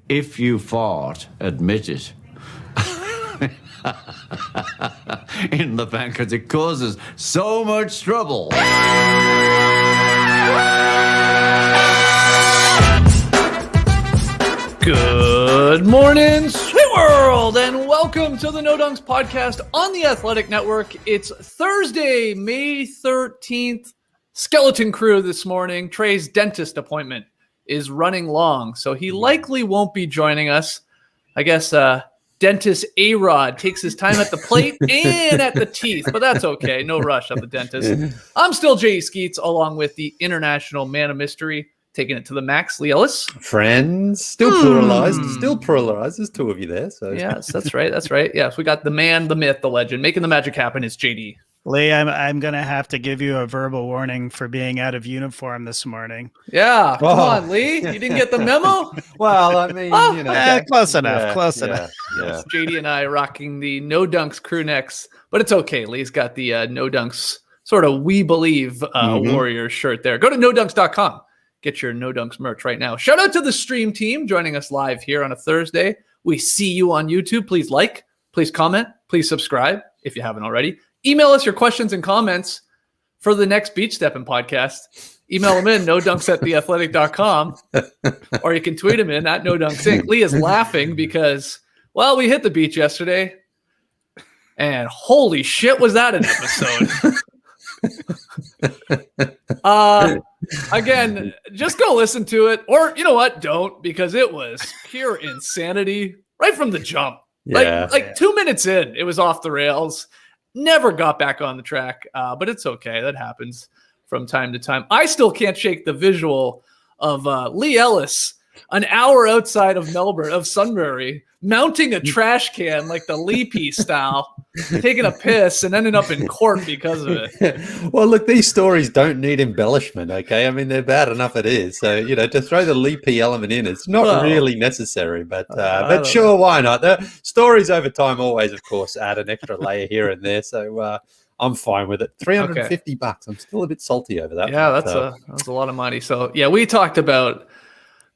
If you fart, admit it. In the bank, because it causes so much trouble. Good morning, Sweet World, and welcome to the No Dunks podcast on the Athletic Network. It's Thursday, May 13th. Skeleton crew this morning. Trey's dentist appointment is running long, so he likely won't be joining us. I guess dentist A-Rod takes his time at the plate and at the teeth, but that's okay. No rush at the dentist. I'm still J. Skeets, along with the international man of mystery, taking it to the max, Lee Ellis. Friends, still pluralized. There's two of you there. So Yes, that's right. That's right. Yes, we got the man, the myth, the legend, making the magic happen. It's JD. Lee, I'm going to have to give you a verbal warning for being out of uniform this morning. Yeah, come on, Lee. You didn't get the memo? Well, I mean, close enough. Yeah. JD and I rocking the No Dunks crew necks, but it's okay. Lee's got the No Dunks sort of We Believe Warriors shirt there. Go to nodunks.com. Get your No Dunks merch right now. Shout out to the stream team joining us live here on a Thursday. We see you on YouTube. Please like, please comment, please subscribe if you haven't already. Email us your questions and comments for the next Beach Steppin' podcast. Email them in, nodunks@theathletic.com, or you can tweet them in at nodunks. Lee is laughing because, well, we hit the beach yesterday, and holy shit, was that an episode. Again, just go listen to it, or you know what, don't, because it was pure insanity right from the jump. Like 2 minutes in, it was off the rails. Never got back on the track, but it's okay. That happens from time to time. I still can't shake the visual of Lee Ellis, an hour outside of Melbourne, of Sunbury, mounting a trash can like the Lee P style, taking a piss and ending up in court because of it. Well, look, these stories don't need embellishment, okay? I mean, they're bad enough it is. So, to throw the Lee P element in, it's not really necessary. But sure, why not? The stories over time always, of course, add an extra layer here and there. So I'm fine with it. $350. I'm still a bit salty over that. Yeah, that's a lot of money. So, yeah, we talked about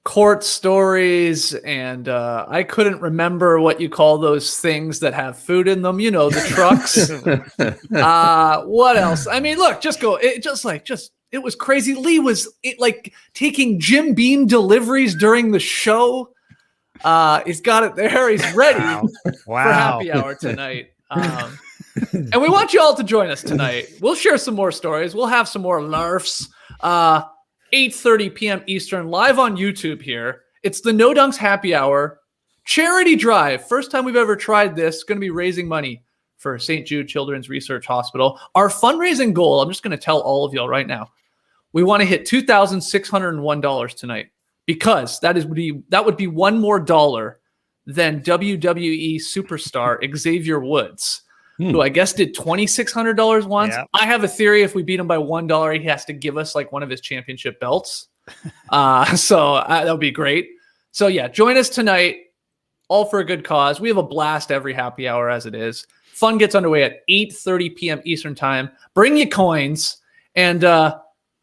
court stories, and I couldn't remember what you call those things that have food in them. The trucks. What else? I mean, look, it was crazy. Lee was taking Jim Beam deliveries during the show. He's got it there. He's ready for happy hour tonight. And we want you all to join us tonight. We'll share some more stories. We'll have some more larfs. 8:30 p.m. Eastern, live on YouTube here. It's the No Dunks Happy Hour charity drive. First time we've ever tried this. Going to be raising money for St. Jude Children's Research Hospital. Our fundraising goal, I'm just going to tell all of y'all right now, we want to hit $2,601 tonight, because that would be one more dollar than WWE superstar Xavier Woods, who I guess did $2,600 once. Yep. I have a theory: if we beat him by $1, he has to give us like one of his championship belts. So that would be great. So yeah, join us tonight, all for a good cause. We have a blast every happy hour as it is. Fun gets underway at 8:30 p.m. Eastern time. Bring your coins. And I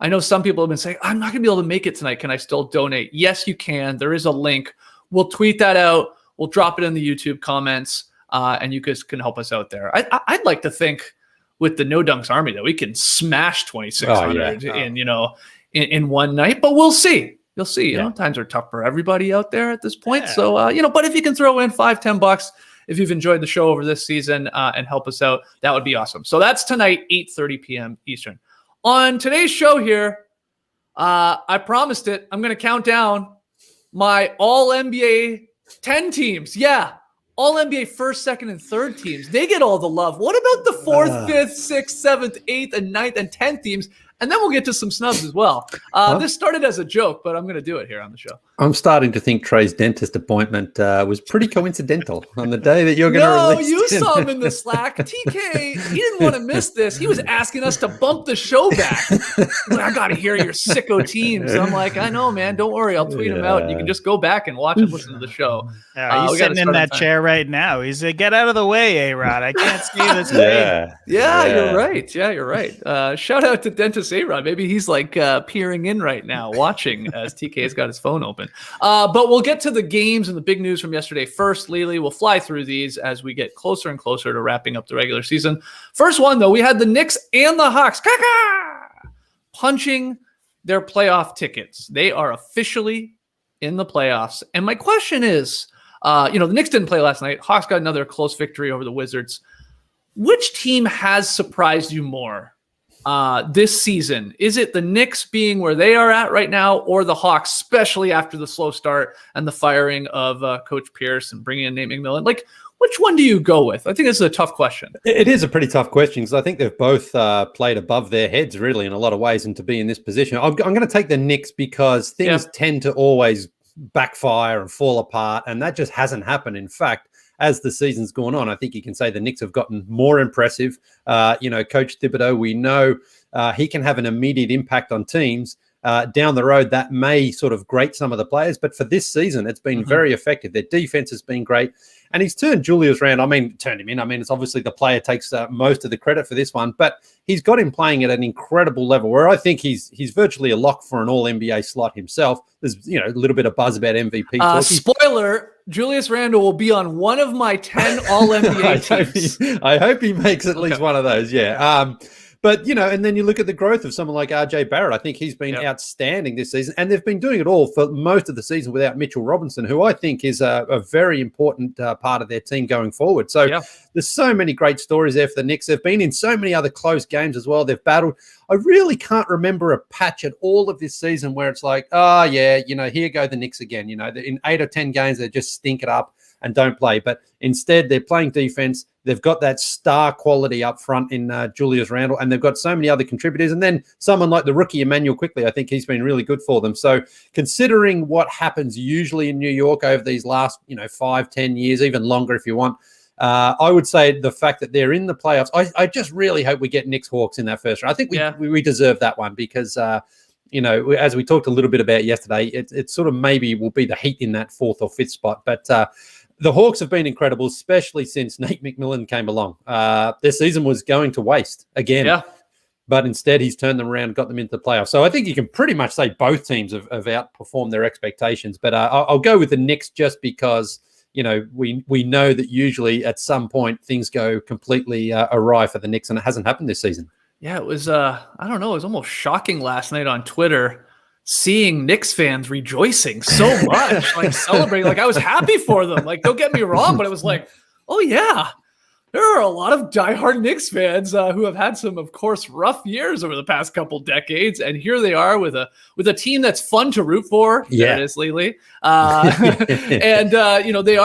know some people have been saying, I'm not going to be able to make it tonight. Can I still donate? Yes, you can. There is a link. We'll tweet that out. We'll drop it in the YouTube comments. And you guys can help us out there. I'd like to think with the No Dunks Army that we can smash 2,600 in one night, but we'll see. You'll see. Times are tough for everybody out there at this point. Yeah. So, but if you can throw in $5-10 if you've enjoyed the show over this season and help us out, that would be awesome. So that's tonight, 8:30 p.m. Eastern. On today's show here, I promised it. I'm going to count down my All-NBA 10 teams. Yeah. All-NBA first, second, and third teams. They get all the love. What about the fourth, fifth, sixth, seventh, eighth, and ninth, and 10th teams? And then we'll get to some snubs as well. This started as a joke, but I'm going to do it here on the show. I'm starting to think Trey's dentist appointment was pretty coincidental on the day that you're going to release. No, you saw him in the Slack. TK, he didn't want to miss this. He was asking us to bump the show back. He's like, I got to hear your sicko teams. I'm like, I know, man. Don't worry. I'll tweet him out. And you can just go back and watch and listen to the show. He's sitting in that chair right now. He said, get out of the way, A-Rod. I can't see this. Yeah, you're right. Yeah, you're right. Shout out to Dentist A-Rod. Maybe he's like peering in right now, watching as TK's got his phone open. season. But we'll get to the games and the big news from yesterday first. Lily, we'll fly through these as we get closer and closer to wrapping up the regular season. First one, though, we had the Knicks and the Hawks punching their playoff tickets. They are officially in the playoffs. And my question is, the Knicks didn't play last night. Hawks got another close victory over the Wizards. Which team has surprised you more this season? Is it the Knicks being where they are at right now, or the Hawks, especially after the slow start and the firing of Coach Pierce and bringing in Nate McMillan? Like, which one do you go with? I think this is a tough question. It is a pretty tough question because I think they've both played above their heads, really, in a lot of ways, and to be in this position. I'm going to take the Knicks because things tend to always backfire and fall apart, and that just hasn't happened. In fact, as the season's gone on, I think you can say the Knicks have gotten more impressive. Coach Thibodeau, we know he can have an immediate impact on teams. Down the road, that may sort of grate some of the players, but for this season, it's been very effective. Their defense has been great, and he's turned Julius around. Turned him in. It's obviously the player takes most of the credit for this one, but he's got him playing at an incredible level where I think he's virtually a lock for an All-NBA slot himself. There's a little bit of buzz about MVP talk. Spoiler, Julius Randle will be on one of my 10 All-NBA teams. I hope he makes at least one of those, yeah. But, and then you look at the growth of someone like RJ Barrett. I think he's been outstanding this season. And they've been doing it all for most of the season without Mitchell Robinson, who I think is a very important part of their team going forward. So there's so many great stories there for the Knicks. They've been in so many other close games as well. They've battled. I really can't remember a patch at all of this season where it's like, here go the Knicks again. In 8 or 10 games, they just stink it up and don't play. But instead, they're playing defense. They've got that star quality up front in Julius Randle, and they've got so many other contributors. And then someone like the rookie Emmanuel Quickly, I think he's been really good for them. So considering what happens usually in New York over these last, 5-10 years, even longer if you want, I would say the fact that they're in the playoffs, I just really hope we get Knicks Hawks in that first round. I think we deserve that one because, as we talked a little bit about yesterday, it sort of maybe will be the Heat in that 4th or 5th spot. But the Hawks have been incredible, especially since Nate McMillan came along. Their season was going to waste again, but instead he's turned them around, got them into the playoffs. So I think you can pretty much say both teams have outperformed their expectations. But I'll go with the Knicks just because, we know that usually at some point things go completely awry for the Knicks, and it hasn't happened this season. Yeah, it was, I don't know, it was almost shocking last night on Twitter seeing Knicks fans rejoicing so much, like celebrating. Like I was happy for them. Like, don't get me wrong, but it was like, oh yeah, there are a lot of diehard Knicks fans who have had some, of course, rough years over the past couple decades, and here they are with a team that's fun to root for. Yeah, there it is, Lily. And they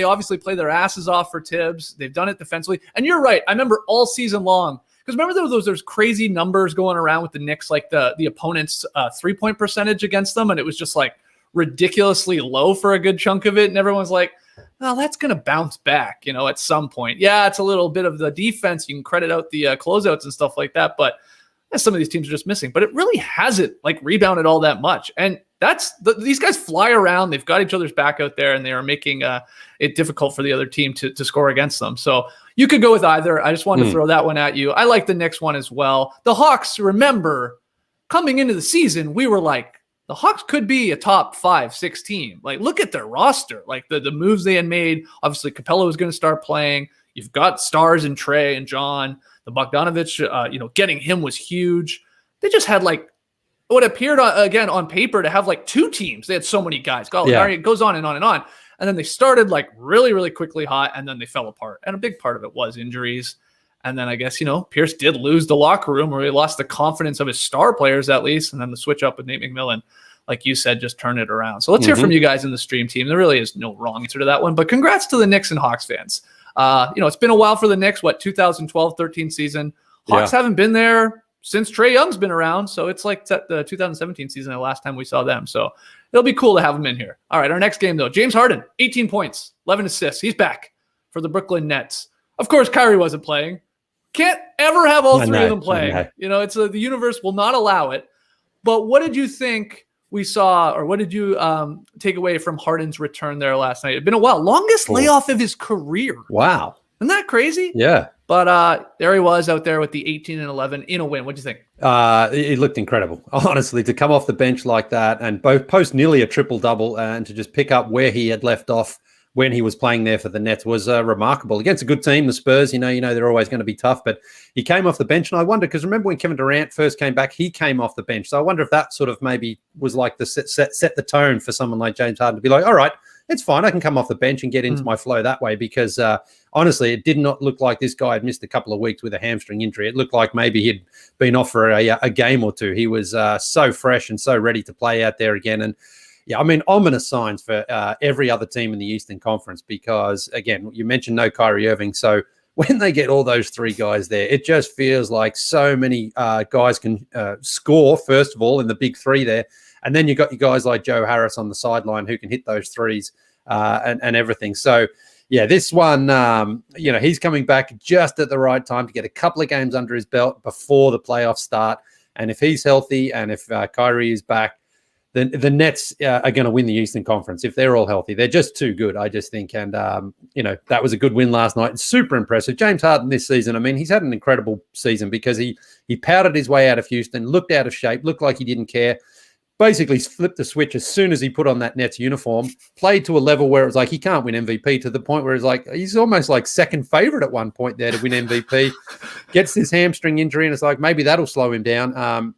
obviously play their asses off for Tibbs. They've done it defensively, and you're right. I remember all season long. Because remember there's crazy numbers going around with the Knicks, like the opponent's 3-point percentage against them, and it was just like ridiculously low for a good chunk of it, and everyone's like, "Oh, that's going to bounce back," at some point. Yeah, it's a little bit of the defense. You can credit out the closeouts and stuff like that, but some of these teams are just missing. But it really hasn't rebounded all that much, and these guys fly around. They've got each other's back out there, and they are making it difficult for the other team to score against them. So you could go with either. I just wanted to throw that one at you. I like the Knicks one as well. The Hawks, remember, coming into the season, we were like, the Hawks could be a top 5-6 team. Like, look at their roster. Like, the moves they had made. Obviously, Capela was going to start playing. You've got stars in Trey and John. The Bogdanovich, getting him was huge. They just had, what appeared, again, on paper to have, 2 teams. They had so many guys. It goes on and on and on. And then they started really, really quickly hot, and then they fell apart. And a big part of it was injuries. And then I guess, Pierce did lose the locker room, or he lost the confidence of his star players at least. And then the switch up with Nate McMillan, like you said, just turned it around. So let's hear from you guys in the stream team. There really is no wrong answer to that one. But congrats to the Knicks and Hawks fans. It's been a while for the Knicks, 2012-13 season. Hawks haven't been there since Trae Young's been around. So it's like the 2017 season, the last time we saw them. So it'll be cool to have them in here. All right, our next game, though. James Harden, 18 points, 11 assists. He's back for the Brooklyn Nets. Of course, Kyrie wasn't playing. Can't ever have all three of them playing. It's the universe will not allow it. But what did you think we saw, or what did you take away from Harden's return there last night? It's been a while. Longest layoff of his career. Wow. Isn't that crazy? Yeah. But there he was out there with the 18 and 11 in a win. What do you think? It looked incredible, honestly, to come off the bench like that and both post nearly a triple-double and to just pick up where he had left off when he was playing there for the Nets was remarkable. Against a good team, the Spurs, you know they're always going to be tough, but he came off the bench. And I wonder, because remember when Kevin Durant first came back, he came off the bench. So I wonder if that sort of maybe was like the set the tone for someone like James Harden to be like, all right, it's fine. I can come off the bench and get into my flow that way because honestly, it did not look like this guy had missed a couple of weeks with a hamstring injury. It looked like maybe he'd been off for a game or two. He was so fresh and so ready to play out there again. And yeah, I mean, ominous signs for every other team in the Eastern Conference because, again, you mentioned no Kyrie Irving. So when they get all those three guys there, it just feels like so many guys can score, first of all, in the big three there. And then you got your guys like Joe Harris on the sideline who can hit those threes and everything. So, yeah, this one, he's coming back just at the right time to get a couple of games under his belt before the playoffs start. And if he's healthy and if Kyrie is back, then the Nets are going to win the Eastern Conference if they're all healthy. They're just too good, I just think. And, that was a good win last night. Super impressive. James Harden this season, I mean, he's had an incredible season because he powdered his way out of Houston, looked out of shape, looked like he didn't care. Basically flipped the switch as soon as he put on that Nets uniform, played to a level where it was like he can't win MVP to the point where it's like he's almost like second favorite at one point there to win MVP. Gets this hamstring injury and it's like maybe that'll slow him down.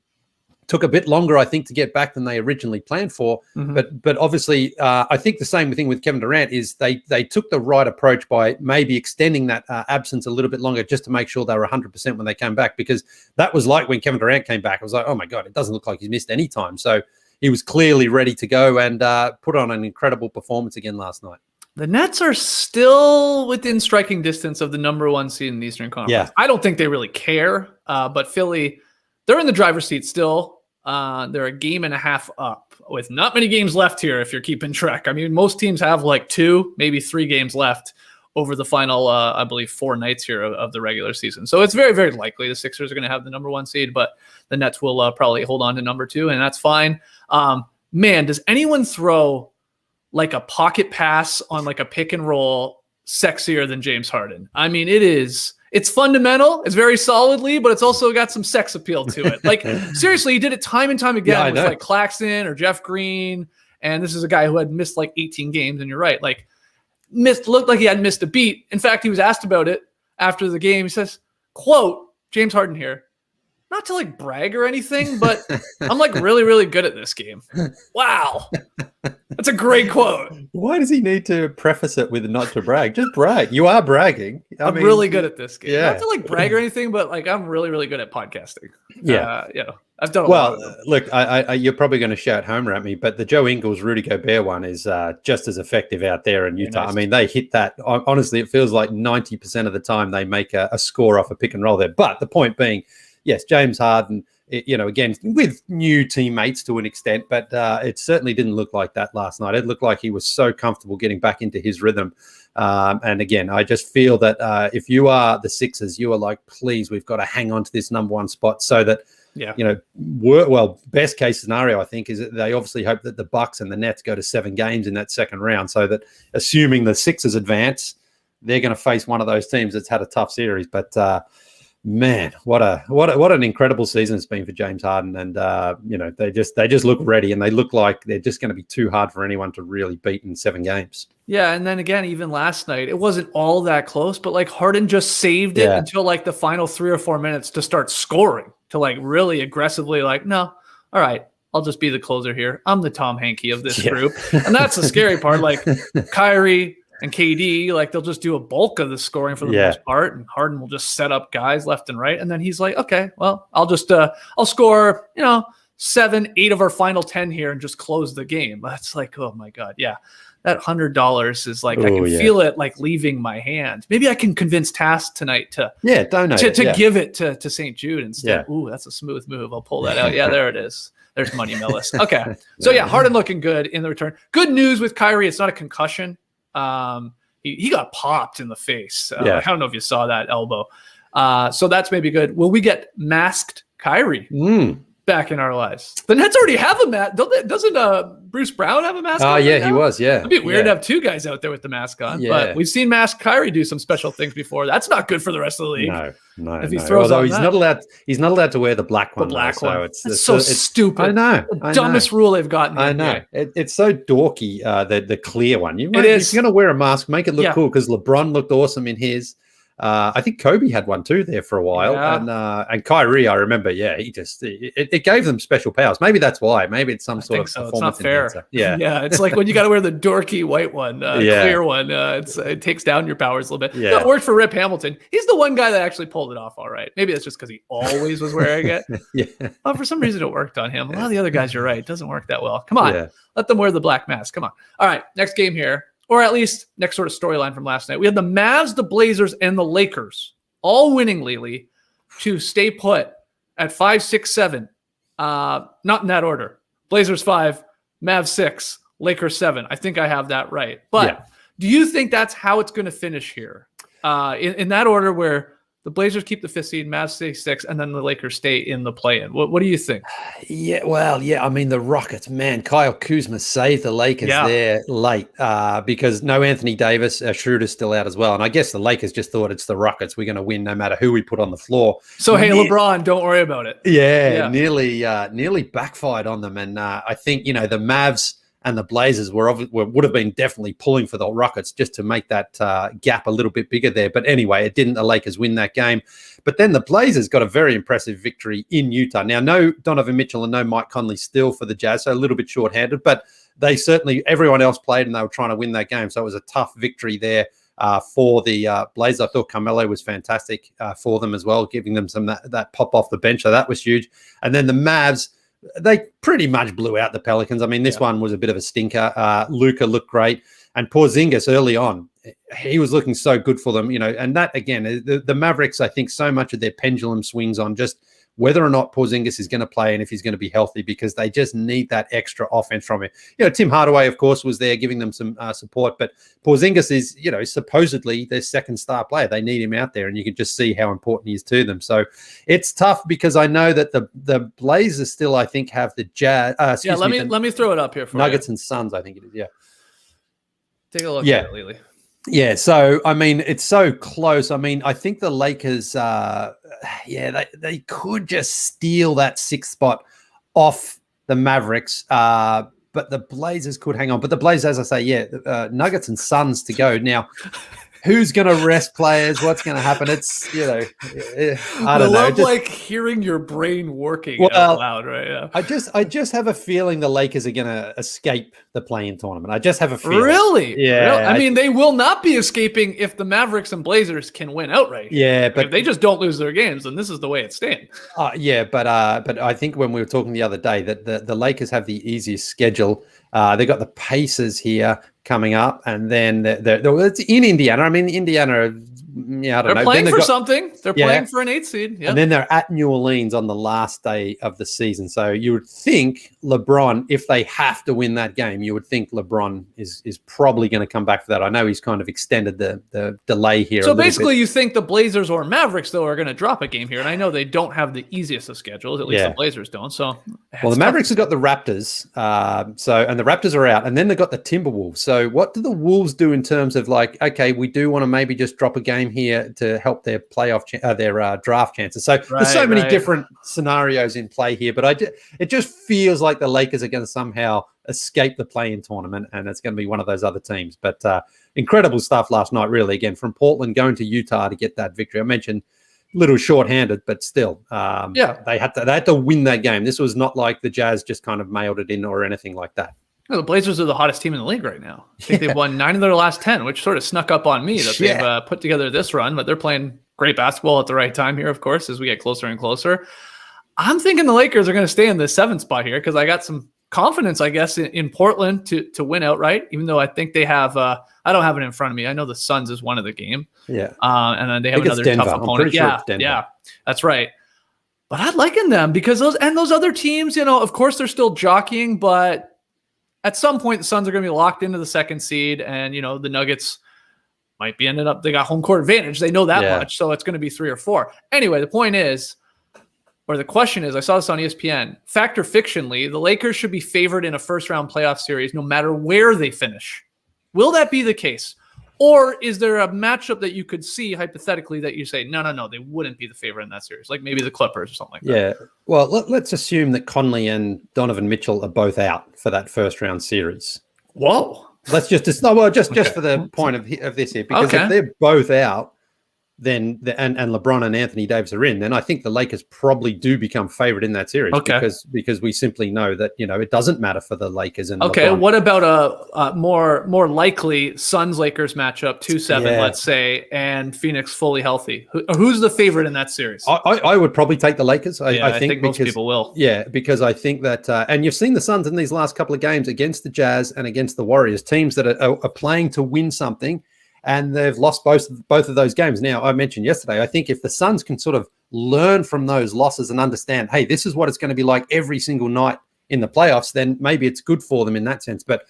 Took a bit longer, I think, to get back than they originally planned for. Mm-hmm. But obviously, I think the same thing with Kevin Durant is they took the right approach by maybe extending that absence a little bit longer just to make sure they were 100% when they came back, because that was like when Kevin Durant came back. I was like, oh, my God, it doesn't look like he's missed any time. So he was clearly ready to go and put on an incredible performance again last night. The Nets are still within striking distance of the number one seed in the Eastern Conference. Yeah. I don't think they really care, but Philly, they're in the driver's seat still. They're a game and a half up with not many games left here if you're keeping track. I mean, most teams have like 2, maybe 3 games left over the final, I believe, 4 nights here of the regular season. So it's very, very likely the Sixers are going to have the number 1 seed, but the Nets will probably hold on to number 2, and that's fine. Man, does anyone throw like a pocket pass on like a pick and roll sexier than James Harden? I mean, it's fundamental. It's very solidly, but it's also got some sex appeal to it. Like, seriously, he did it time and time again with like Claxton or Jeff Green. And this is a guy who had missed like 18 games. And you're right. Like, looked like he hadn't missed a beat. In fact, he was asked about it after the game. He says, quote, James Harden here, not to like brag or anything, but I'm like really, really good at this game. Wow. That's a great quote. Why does he need to preface it with not to brag? Just brag. You are bragging. I'm really good at this game. Yeah. Not to like brag or anything, but like I'm really, really good at podcasting. Yeah. I've done a lot. Well, look, I you're probably going to shout homer at me, but the Joe Ingles, Rudy Gobert one is just as effective out there in Utah. Nice. I mean, they hit that. Honestly, it feels like 90% of the time they make a score off a pick and roll there. But the point being, yes, James Harden, again, with new teammates to an extent, but it certainly didn't look like that last night. It looked like he was so comfortable getting back into his rhythm. And again, I just feel that if you are the Sixers, you are like, please, we've got to hang on to this number 1 spot so that, best case scenario, I think, is that they obviously hope that the Bucks and the Nets go to 7 games in that second round so that assuming the Sixers advance, they're going to face one of those teams that's had a tough series. But man, what an incredible season it's been for James Harden, and they just look ready, and they look like they're just going to be too hard for anyone to really beat in 7 games. Yeah, and then again, even last night, it wasn't all that close, but like Harden just saved it until like the final 3 or 4 minutes to start scoring, to like really aggressively like, no, all right, I'll just be the closer here. I'm the Tom Hankey of this group, and that's the scary part. Like Kyrie and KD, like they'll just do a bulk of the scoring for the most part, and Harden will just set up guys left and right, and then he's like, okay, well, I'll just I'll score 7, 8 of our final 10 here and just close the game. That's like, oh my God, yeah, that $100 is like I can feel it like leaving my hand. Maybe I can convince Tass tonight to donate to give it to St. Jude instead. Ooh, that's a smooth move. I'll pull that out. Yeah, there it is. There's Money Millis. Okay, so Harden looking good in the return. Good news with Kyrie, it's not a concussion. He got popped in the face. I don't know if you saw that elbow. So that's maybe good. Will we get masked Kyrie? back in our lives. The Nets already have a mask. Doesn't Bruce Brown have a mask on? Oh, yeah, he now? was, yeah. It'd be weird to Yeah. have two guys out there with the mask on. Yeah. But we've seen Mask Kyrie do some special things before. That's not good for the rest of the league. No. If he throws Although on he's that. not allowed. He's not allowed to wear the black one. The black though, one. So That's it's so it's stupid. I know. The dumbest rule they've gotten. I know. It's so dorky. The clear one. It is. If you're going to wear a mask, make it look Yeah. cool. Because LeBron looked awesome in his. I think Kobe had one too there for a while, and Kyrie, I remember, he just it gave them special powers. Maybe that's why. Maybe it's some sort of so. performance It's not fair. enhancer. Yeah, yeah. It's like when you got to wear the dorky white one, clear one. It takes down your powers a little bit. Yeah. That worked for Rip Hamilton. He's the one guy that actually pulled it off all right. Maybe that's just because he always was wearing it. yeah. But for some reason, it worked on him. A lot of the other guys, you're right, it doesn't work that well. Come on, Yeah. let them wear the black mask. Come on. All right, next game here, or at least next sort of storyline from last night. We had the Mavs, the Blazers, and the Lakers all winning, Lily, to stay put at 5, 6, 7. Not in that order. Blazers 5, Mavs 6, Lakers 7. I think I have that right. But do you think that's how it's going to finish here? In that order where the Blazers keep the 5th seed, Mavs stay 6, and then the Lakers stay in the play-in. What do you think? Yeah, well, I mean, the Rockets, man, Kyle Kuzma saved the Lakers there late because no Anthony Davis, Schroeder's still out as well. And I guess the Lakers just thought it's the Rockets. We're going to win no matter who we put on the floor. So, hey, LeBron, don't worry about it. Nearly backfired on them. And I think, the Mavs and the Blazers would have been definitely pulling for the Rockets just to make that gap a little bit bigger there. But anyway, it didn't. The Lakers win that game. But then the Blazers got a very impressive victory in Utah. Now, no Donovan Mitchell and no Mike Conley still for the Jazz, so a little bit shorthanded. But they certainly, everyone else played and they were trying to win that game. So it was a tough victory there for the Blazers. I thought Carmelo was fantastic for them as well, giving them some that pop off the bench. So that was huge. And then the Mavs, they pretty much blew out the Pelicans. I mean, this one was a bit of a stinker. Luka looked great. And Porzingis early on, he was looking so good for them, and that, again, the Mavericks, I think so much of their pendulum swings on just whether or not Porzingis is going to play and if he's going to be healthy, because they just need that extra offense from him. Tim Hardaway, of course, was there giving them some support, but Porzingis is, supposedly their second star player. They need him out there, and you can just see how important he is to them. So it's tough because I know that the Blazers still, I think, have the Jazz. Let me throw it up here for Nuggets and Suns, I think it is. Yeah. Take a look at it, Lily. Yeah, so, I mean, it's so close. I mean, I think the Lakers, they could just steal that 6th spot off the Mavericks, but the Blazers could hang on. But the Blazers, as I say, Nuggets and Suns to go. Now, who's going to rest players? What's going to happen? It's, I don't know. I love hearing your brain working out loud, right? Yeah. I just have a feeling the Lakers are going to escape the play-in tournament. I just have a feeling. Really? Yeah. Really? I mean, they will not be escaping if the Mavericks and Blazers can win outright. Yeah, but if they just don't lose their games, then this is the way it's staying. But I think when we were talking the other day that the Lakers have the easiest schedule. They got the Pacers here coming up, and then it's in Indiana. I mean, Indiana, I don't know. They're playing for something. They're playing for an 8th seed. Yep. And then they're at New Orleans on the last day of the season. So you would think LeBron, if they have to win that game, you would think LeBron is probably going to come back for that. I know he's kind of extended the delay here. So basically, you think the Blazers or Mavericks, though, are going to drop a game here. And I know they don't have the easiest of schedules. At least the Blazers don't. So, the Mavericks have got the Raptors. And the Raptors are out. And then they've got the Timberwolves. So what do the Wolves do in terms of okay, we do want to maybe just drop a game here to help their playoff, their draft chances. So there's so many different scenarios in play here, but it just feels like the Lakers are going to somehow escape the play-in tournament, and it's going to be one of those other teams. But incredible stuff last night, really. Again, from Portland going to Utah to get that victory. I mentioned a little short-handed, but still, they had to win that game. This was not like the Jazz just kind of mailed it in or anything like that. The Blazers are the hottest team in the league right now. I think they've won 9 of their last 10, which sort of snuck up on me that they've put together this run, but they're playing great basketball at the right time here, of course, as we get closer and closer. I'm thinking the Lakers are going to stay in the 7th spot here because I got some confidence, I guess, in Portland to win outright, even though I think they have I don't have it in front of me. I know the Suns is one of the game. Yeah. And then they have another tough opponent. Yeah, that's right. But I'd liken them because those other teams, of course they're still jockeying, but at some point, the Suns are going to be locked into the 2nd seed, and, the Nuggets might be ended up, they got home court advantage. They know that much, so it's going to be 3 or 4. Anyway, the point is, or the question is, I saw this on ESPN, fact or fictionally, the Lakers should be favored in a first-round playoff series no matter where they finish. Will that be the case? Or is there a matchup that you could see hypothetically that you say, no, they wouldn't be the favorite in that series, like maybe the Clippers or something like that? Yeah. Well, let's assume that Conley and Donovan Mitchell are both out for that first-round series. Whoa. Let's just for the point of this here, because if they're both out, then and LeBron and Anthony Davis are in, then I think the Lakers probably do become favorite in that series because we simply know that it doesn't matter for the Lakers and LeBron. What about a more likely Suns-Lakers matchup 2-7, let's say, and Phoenix fully healthy? Who's the favorite in that series? I would probably take the Lakers. I think most people will. Yeah, because I think that and you've seen the Suns in these last couple of games against the Jazz and against the Warriors, teams that are playing to win something. And they've lost both of those games. Now, I mentioned yesterday, I think if the Suns can sort of learn from those losses and understand, hey, this is what it's going to be like every single night in the playoffs, then maybe it's good for them in that sense. But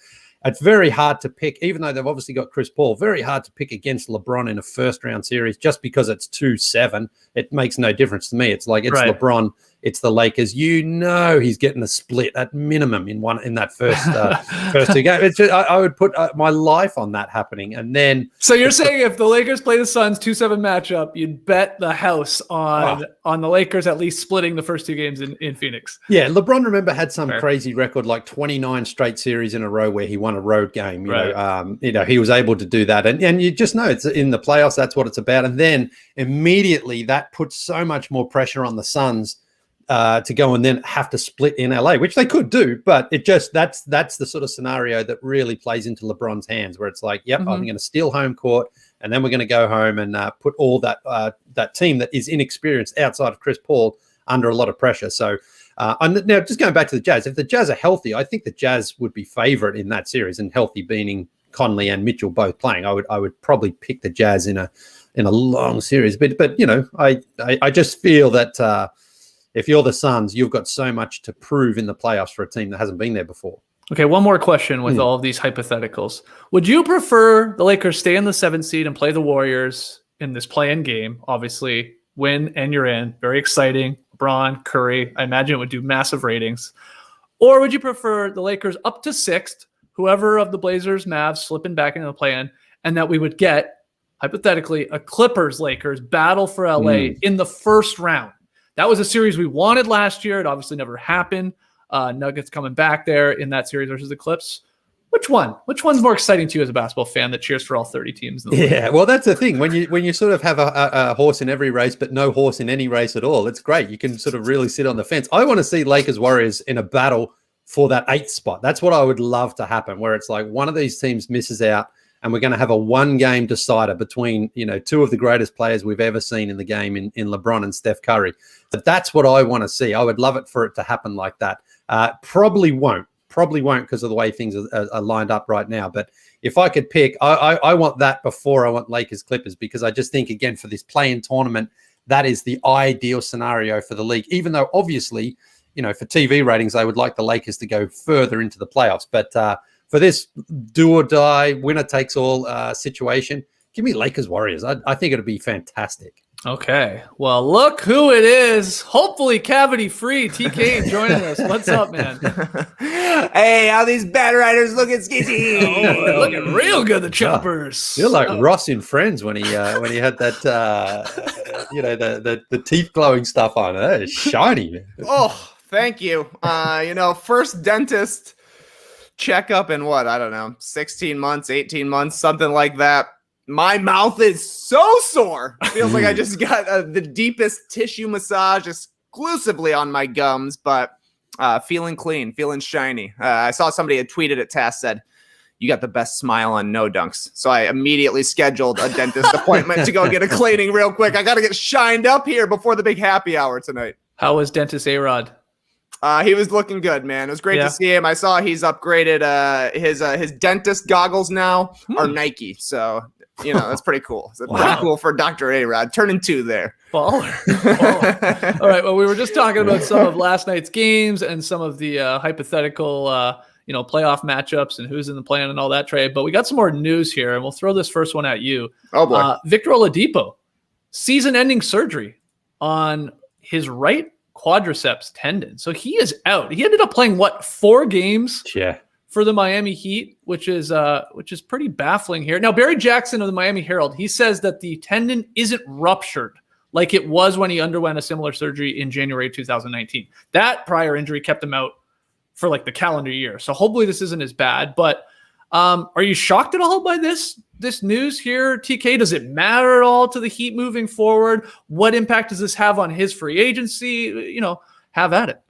it's very hard to pick, even though they've obviously got Chris Paul, very hard to pick against LeBron in a first-round series just because it's 2-7. It makes no difference to me. It's like it's LeBron, it's the Lakers. He's getting a split at minimum in that first two games. It's just, I would put my life on that happening. And then, so you're saying if the Lakers play the Suns 2-7 matchup, you'd bet the house on the Lakers at least splitting the first two games in Phoenix. Yeah, LeBron, remember, had some crazy record, like 29 straight series in a row where he won a road game. He was able to do that, and you just know it's in the playoffs. That's what it's about. And then immediately that puts so much more pressure on the Suns to go and then have to split in LA, which they could do, but that's the sort of scenario that really plays into LeBron's hands, where it's like, I'm going to steal home court, and then we're going to go home and put all that team that is inexperienced outside of Chris Paul under a lot of pressure. So now just going back to the Jazz, if the Jazz are healthy, I think the Jazz would be favorite in that series, and healthy meaning Conley and Mitchell both playing. I would probably pick the Jazz in a long series, but I just feel that if you're the Suns, you've got so much to prove in the playoffs for a team that hasn't been there before. Okay, one more question with all of these hypotheticals. Would you prefer the Lakers stay in the 7th seed and play the Warriors in this play-in game? Obviously, win and you're in. Very exciting. LeBron, Curry, I imagine it would do massive ratings. Or would you prefer the Lakers up to 6th, whoever of the Blazers, Mavs slipping back into the play-in, and that we would get, hypothetically, a Clippers-Lakers battle for LA in the first round? That was a series we wanted last year. It obviously never happened. Nuggets coming back there in that series versus the Clips. Which one? Which one's more exciting to you as a basketball fan that cheers for all 30 teams? In the league? Well, that's the thing. When you sort of have a horse in every race, but no horse in any race at all, it's great. You can sort of really sit on the fence. I want to see Lakers Warriors in a battle for that 8th spot. That's what I would love to happen, where it's like one of these teams misses out, and we're going to have a one-game decider between, two of the greatest players we've ever seen in the game in LeBron and Steph Curry. But that's what I want to see. I would love it for it to happen like that. Probably won't because of the way things are lined up right now. But if I could pick, I want that before I want Lakers Clippers, because I just think, again, for this play-in tournament, that is the ideal scenario for the league, even though obviously, for TV ratings, I would like the Lakers to go further into the playoffs. But for this do or die, winner takes all situation, give me Lakers Warriors. I think it'll be fantastic. Okay. Well, look who it is. Hopefully cavity free. TK joining us. What's up, man? Hey, how these bad riders looking, Skeety? Oh, looking real good, the choppers. You're like Ross in Friends when he had that the teeth glowing stuff on. That is shiny, man. Oh, thank you. First dentist checkup in I don't know, 16 months, 18 months, something like that. My mouth is so sore. Feels like I just got the deepest tissue massage exclusively on my gums, but feeling clean, feeling shiny. I saw somebody had tweeted at Tass, said, "You got the best smile on No Dunks." So I immediately scheduled a dentist appointment to go get a cleaning real quick. I got to get shined up here before the big happy hour tonight. How was dentist A-Rod? He was looking good, man. It was great to see him. I saw he's upgraded his dentist goggles now are Nike. So, that's pretty cool. It's pretty cool for Dr. A-Rod. Turning 2 there. Baller. All right. Well, we were just talking about some of last night's games and some of the hypothetical, playoff matchups and who's in the plan and all that, Trey. But we got some more news here, and we'll throw this first one at you. Oh, boy. Victor Oladipo, season-ending surgery on his right quadriceps tendon. So he is out. He ended up playing 4 games for the Miami Heat, which is pretty baffling here. Now, Barry Jackson of the Miami Herald, he says that the tendon isn't ruptured like it was when he underwent a similar surgery in January 2019. That prior injury kept him out for like the calendar year. So hopefully this isn't as bad. But are you shocked at all by this news here, TK? Does it matter at all to the Heat moving forward? What impact does this have on his free agency? Have at it.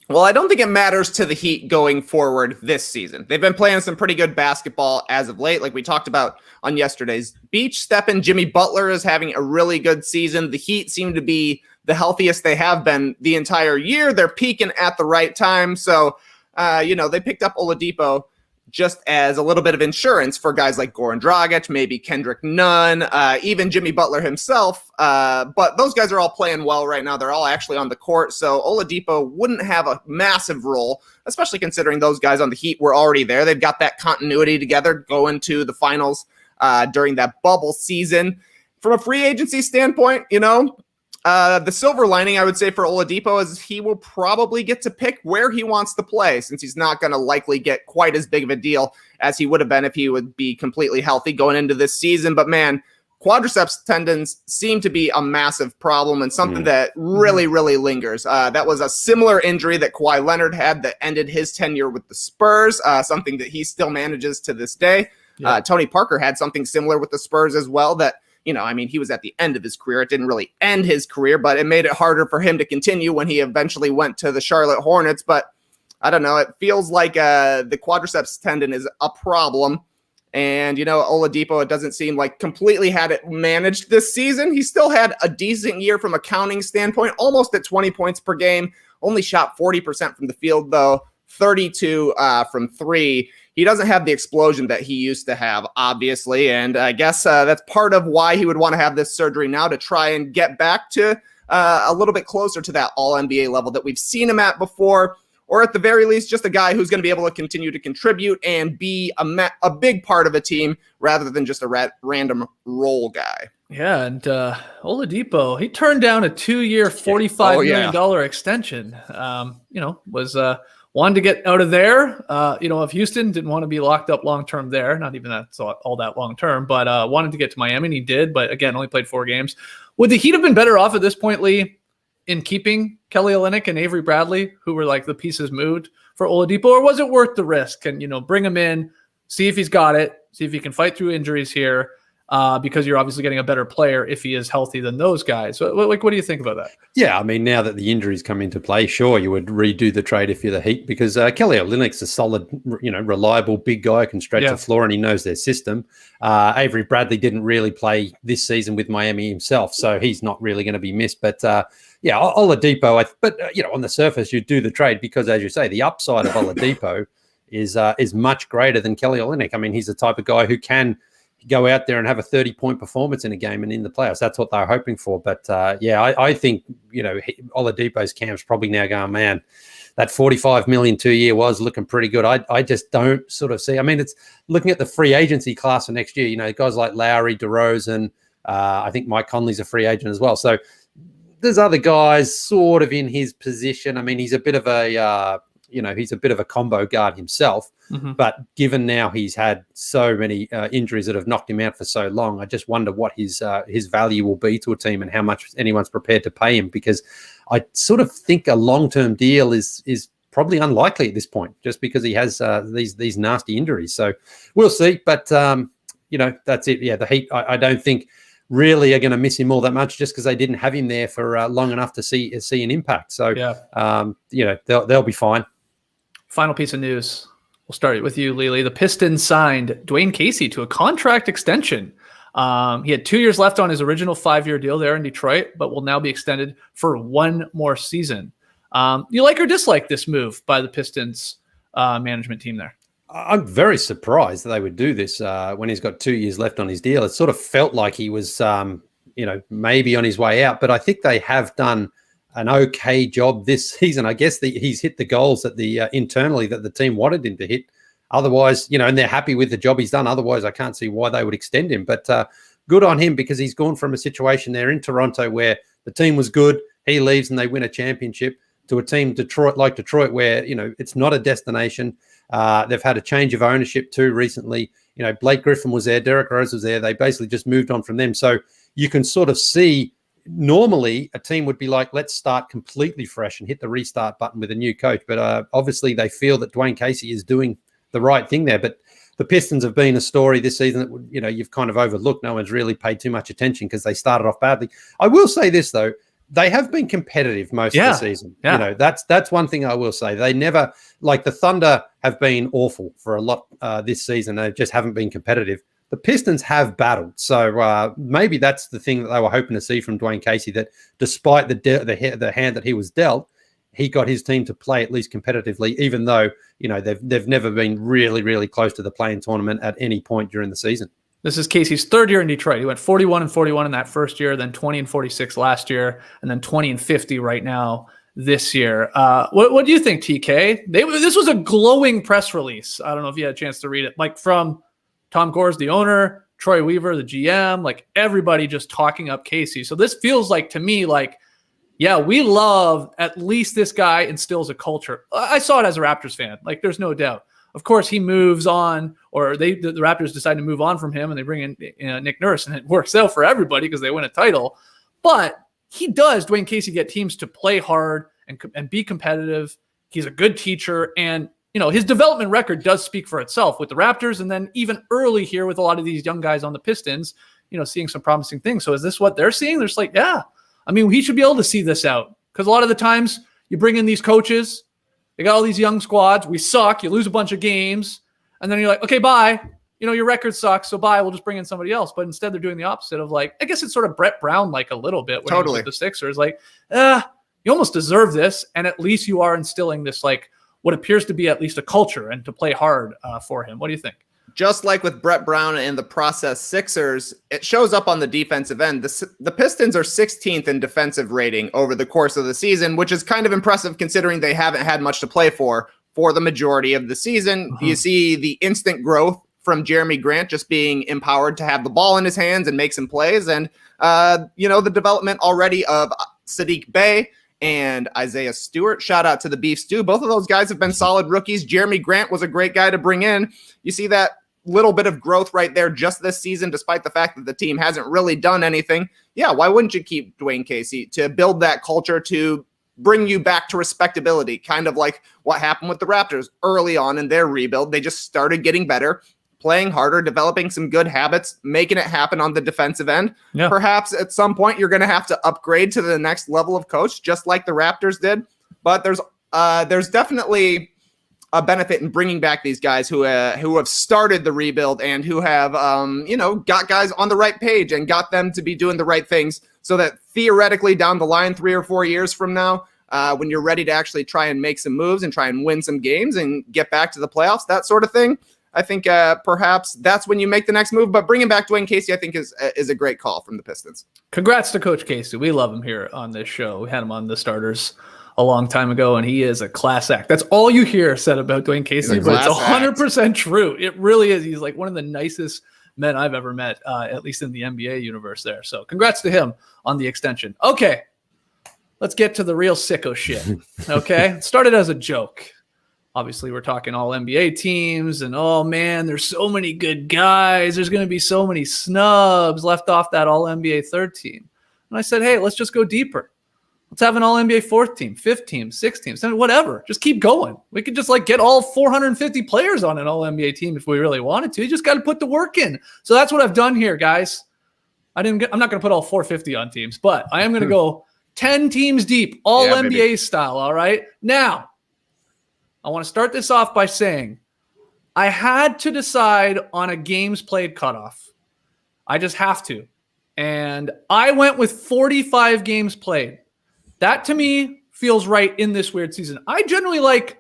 Well, I don't think it matters to the Heat going forward this season. They've been playing some pretty good basketball as of late, like we talked about on yesterday's Beach Steppin'. Jimmy Butler is having a really good season. The Heat seem to be the healthiest they have been the entire year. They're peaking at the right time. So, they picked up Oladipo just as a little bit of insurance for guys like Goran Dragic, maybe Kendrick Nunn, even Jimmy Butler himself. But those guys are all playing well right now. They're all actually on the court. So Oladipo wouldn't have a massive role, especially considering those guys on the Heat were already there. They've got that continuity together going to the finals during that bubble season. From a free agency standpoint, the silver lining, I would say, for Oladipo is he will probably get to pick where he wants to play, since he's not going to likely get quite as big of a deal as he would have been if he would be completely healthy going into this season. But man, quadriceps tendons seem to be a massive problem and something that really, really lingers. That was a similar injury that Kawhi Leonard had that ended his tenure with the Spurs, something that he still manages to this day. Yeah. Tony Parker had something similar with the Spurs as well that, he was at the end of his career. It didn't really end his career, but it made it harder for him to continue when he eventually went to the Charlotte Hornets. But I don't know. It feels like the quadriceps tendon is a problem. And, Oladipo, it doesn't seem like completely had it managed this season. He still had a decent year from a counting standpoint, almost at 20 points per game. Only shot 40% from the field, though, 32 from 3. He doesn't have the explosion that he used to have, obviously. And I guess that's part of why he would want to have this surgery now, to try and get back to a little bit closer to that all-NBA level that we've seen him at before, or at the very least, just a guy who's going to be able to continue to contribute and be a big part of a team rather than just a random role guy. Yeah, and Oladipo, he turned down a 2-year, $45 million extension. Wanted to get out of there. If Houston didn't want to be locked up long-term there, not even that's all that long-term, but wanted to get to Miami, and he did, but again, only played 4 games. Would the Heat have been better off at this point, Lee, in keeping Kelly Olynyk and Avery Bradley, who were like the pieces moved for Oladipo, or was it worth the risk? And, bring him in, see if he's got it, see if he can fight through injuries here, because you're obviously getting a better player if he is healthy than those guys. So, what do you think about that? Yeah, now that the injuries come into play, sure, you would redo the trade if you're the Heat, because Kelly Olynyk's a solid, reliable big guy, can stretch the floor, and he knows their system. Avery Bradley didn't really play this season with Miami himself, so he's not really going to be missed. But Oladipo, on the surface, you do the trade because, as you say, the upside of Oladipo is much greater than Kelly Olynyk. He's the type of guy who can go out there and have a 30-point performance in a game and in the playoffs. That's what they're hoping for. But I think, Oladipo's camp's probably now going, man, that $45 million 2-year was looking pretty good. I just don't sort of see. It's looking at the free agency class for next year, guys like Lowry, DeRozan, I think Mike Conley's a free agent as well. So there's other guys sort of in his position. He's a bit of a, he's a bit of a combo guard himself. Mm-hmm. But given now he's had so many injuries that have knocked him out for so long, I just wonder what his value will be to a team and how much anyone's prepared to pay him, because I sort of think a long-term deal is probably unlikely at this point, just because he has these nasty injuries. So we'll see. But, that's it. Yeah, the Heat, I don't think really are going to miss him all that much, just because they didn't have him there for long enough to see an impact. So, they'll be fine. Final piece of news. We'll start with you, Lily. The Pistons signed Dwane Casey to a contract extension. He had 2 years left on his original 5-year deal there in Detroit, but will now be extended for 1 more season. You like or dislike this move by the Pistons management team there? I'm very surprised that they would do this when he's got 2 years left on his deal. It sort of felt like he was, maybe on his way out, but I think they have done an okay job this season. I guess he's hit the goals that internally that the team wanted him to hit. Otherwise, and they're happy with the job he's done. Otherwise, I can't see why they would extend him. But good on him, because he's gone from a situation there in Toronto where the team was good. he leaves and they win a championship, to a team like Detroit, where, it's not a destination. They've had a change of ownership too recently. Blake Griffin was there, Derrick Rose was there. They basically just moved on from them. So you can sort of see, normally a team would be like, let's start completely fresh and hit the restart button with a new coach. But obviously they feel that Dwane Casey is doing the right thing there. But the Pistons have been a story this season that, you've kind of overlooked. No one's really paid too much attention because they started off badly. I will say this, though. They have been competitive most of the season. Yeah. That's one thing I will say. They never, like the Thunder have been awful for a lot this season. They just haven't been competitive. The Pistons have battled. So maybe that's the thing that they were hoping to see from Dwane Casey, that despite the hand that he was dealt, he got his team to play at least competitively, even though, they've never been really, really close to the play-in tournament at any point during the season. This is Casey's third year in Detroit. He went 41-41 in that first year, then 20-46 last year, and then 20-50 right now this year. What do you think, TK? This was a glowing press release. I don't know if you had a chance to read it. Like from Tom Gores, the owner, Troy Weaver, the GM, like everybody just talking up Casey. So this feels like, to me, like, yeah, we love at least this guy instills a culture. I saw it as a Raptors fan. Like, there's no doubt. Of course, he moves on, or the Raptors decide to move on from him, and they bring in Nick Nurse, and it works out for everybody because they win a title. But Dwane Casey, get teams to play hard and be competitive. He's a good teacher, and his development record does speak for itself with the Raptors, and then even early here with a lot of these young guys on the Pistons, seeing some promising things. So is this what they're seeing? They're just like, yeah, I mean, he should be able to see this out, because a lot of the times you bring in these coaches. They got all these young squads. We suck. You lose a bunch of games. And then you're like, okay, bye. Your record sucks, so bye. We'll just bring in somebody else. But instead, they're doing the opposite of, like, I guess it's sort of Brett Brown like a little bit. When Totally. He was with the Sixers. Like, you almost deserve this. And at least you are instilling this, like, what appears to be at least a culture and to play hard for him. What do you think? Just like with Brett Brown and the process Sixers, it shows up on the defensive end. The Pistons are 16th in defensive rating over the course of the season, which is kind of impressive considering they haven't had much to play for the majority of the season. You see the instant growth from Jeremy Grant just being empowered to have the ball in his hands and make some plays. And, the development already of Sadiq Bey and Isaiah Stewart. Shout out to the Beef Stew. Both of those guys have been solid rookies. Jeremy Grant was a great guy to bring in. You see that little bit of growth right there just this season, despite the fact that the team hasn't really done anything. Yeah, why wouldn't you keep Dwane Casey to build that culture, to bring you back to respectability? Kind of like what happened with the Raptors early on in their rebuild. They just started getting better, playing harder, developing some good habits, making it happen on the defensive end. Yeah. Perhaps at some point you're going to have to upgrade to the next level of coach, just like the Raptors did. But there's definitely a benefit in bringing back these guys who have started the rebuild and who have, got guys on the right page and got them to be doing the right things, so that theoretically down the line 3 or 4 years from now, when you're ready to actually try and make some moves and try and win some games and get back to the playoffs, that sort of thing, I think perhaps that's when you make the next move. But bringing back Dwane Casey, I think is a great call from the Pistons. Congrats to Coach Casey. We love him here on this show. We had him on the starters a long time ago, and he is a class act. That's all you hear said about Dwane Casey, but it's 100% true. It really is. He's like one of the nicest men I've ever met, at least in the NBA universe there. So congrats to him on the extension. Okay, let's get to the real sicko shit. Okay, it started as a joke. Obviously, we're talking all NBA teams, and oh man, there's so many good guys. There's going to be so many snubs left off that all NBA third team. And I said, hey, let's just go deeper. Let's have an all-NBA fourth team, fifth team, sixth team, whatever. Just keep going. We could just get all 450 players on an all-NBA team if we really wanted to. You just got to put the work in. So that's what I've done here, guys. I'm not going to put all 450 on teams, but I am going to go 10 teams deep, all NBA baby. Style, all right? Now, I want to start this off by saying I had to decide on a games played cutoff. I just have to. And I went with 45 games played. That, to me, feels right in this weird season. I generally like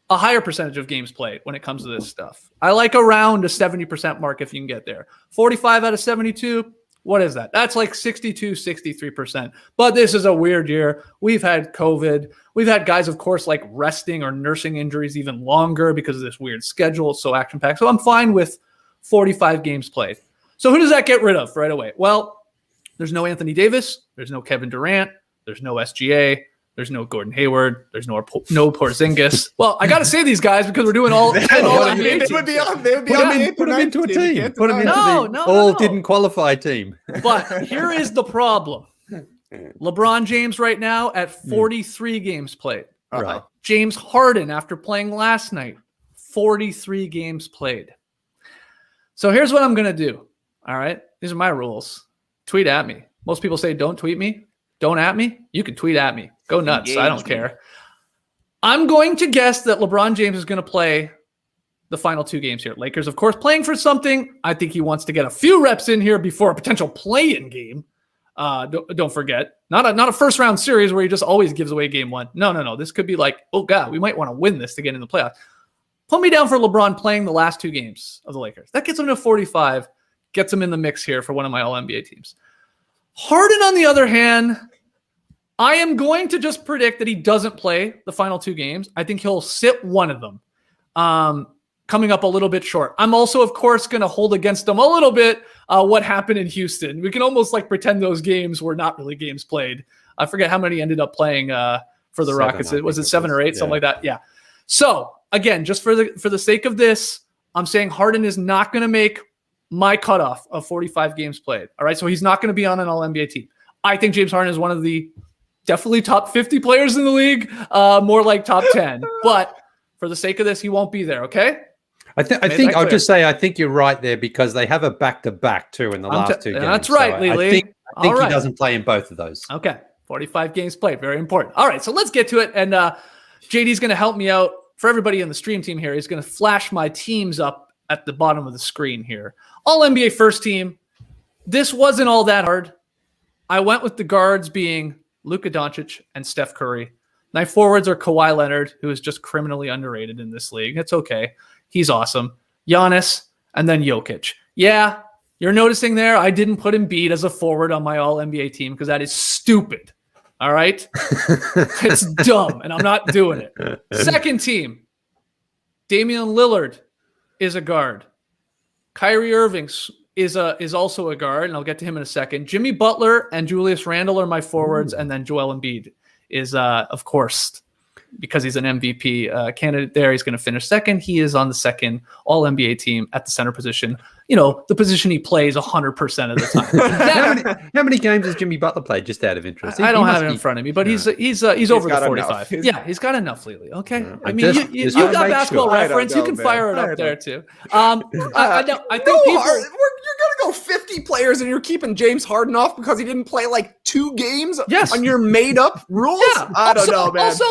a higher percentage of games played when it comes to this stuff. I like around a 70% mark if you can get there. 45 out of 72, what is that? That's like 62, 63%. But this is a weird year. We've had COVID. We've had guys, of course, resting or nursing injuries even longer because of this weird schedule. It's so action-packed. So I'm fine with 45 games played. So who does that get rid of right away? Well, there's no Anthony Davis. There's no Kevin Durant. There's no SGA. There's no Gordon Hayward. There's no Porzingis. Well, I got to say these guys because we're doing all NBA They teams. would be on. They would be Put on them, the in, put them into a team. Put them into No, the no, all no. didn't qualify team. But here is the problem. LeBron James right now at 43 games played. Right. James Harden after playing last night, 43 games played. So here's what I'm going to do. All right. These are my rules. Tweet at me. Most people say don't tweet me. Don't at me. You can tweet at me. Go nuts. I don't care. I'm going to guess that LeBron James is going to play the final 2 games here. Lakers, of course, playing for something. I think he wants to get a few reps in here before a potential play-in game. Don't forget, not a first round series where he just always gives away game 1. No. This could be like, oh God, we might want to win this to get in the playoffs. Put me down for LeBron playing the last 2 games of the Lakers. That gets him to 45, gets him in the mix here for one of my All-NBA teams. Harden, on the other hand, I am going to just predict that he doesn't play the final 2 games. I think he'll sit one of them. Coming up a little bit short. I'm also, of course, going to hold against him a little bit what happened in Houston. We can almost like pretend those games were not really games played. I forget how many ended up playing for the 7, Rockets. Was it 7 or 8, something like that? Yeah. So again, just for the sake of this, I'm saying Harden is not going to make my cutoff of 45 games played. All right. So he's not going to be on an All-NBA team. I think James Harden is one of the definitely top 50 players in the league, more like top 10. But for the sake of this, he won't be there. Okay. I think I'll just say I think you're right there because they have a back-to-back too in the last 2 games. That's right, so Lily. I think All right. he doesn't play in both of those. Okay. 45 games played. Very important. All right. So let's get to it. And JD's going to help me out. For everybody in the stream team here, he's going to flash my teams up at the bottom of the screen here. All NBA first team. This wasn't all that hard. I went with the guards being Luka Doncic and Steph Curry. My forwards are Kawhi Leonard, who is just criminally underrated in this league. It's okay. He's awesome. Giannis, and then Jokic. Yeah, you're noticing there, I didn't put Embiid as a forward on my All-NBA team because that is stupid. All right? It's dumb, and I'm not doing it. Second team, Damian Lillard is a guard. Kyrie Irving is also a guard, and I'll get to him in a second. Jimmy Butler and Julius Randle are my forwards, and then Joel Embiid is, of course, because he's an MVP candidate there. He's going to finish second. He is on the second All-NBA team at the center position. You know, the position he plays 100% of the time. How many games has Jimmy Butler played, just out of interest? I don't have it in front of me, but he's over the 45. Yeah, he's got enough lately. Okay. I mean, you got basketball reference. You can fire it up there too. I think you're going to go 50 players and you're keeping James Harden off because he didn't play like 2 games on your made up rules? Yeah. I don't know, man. Also,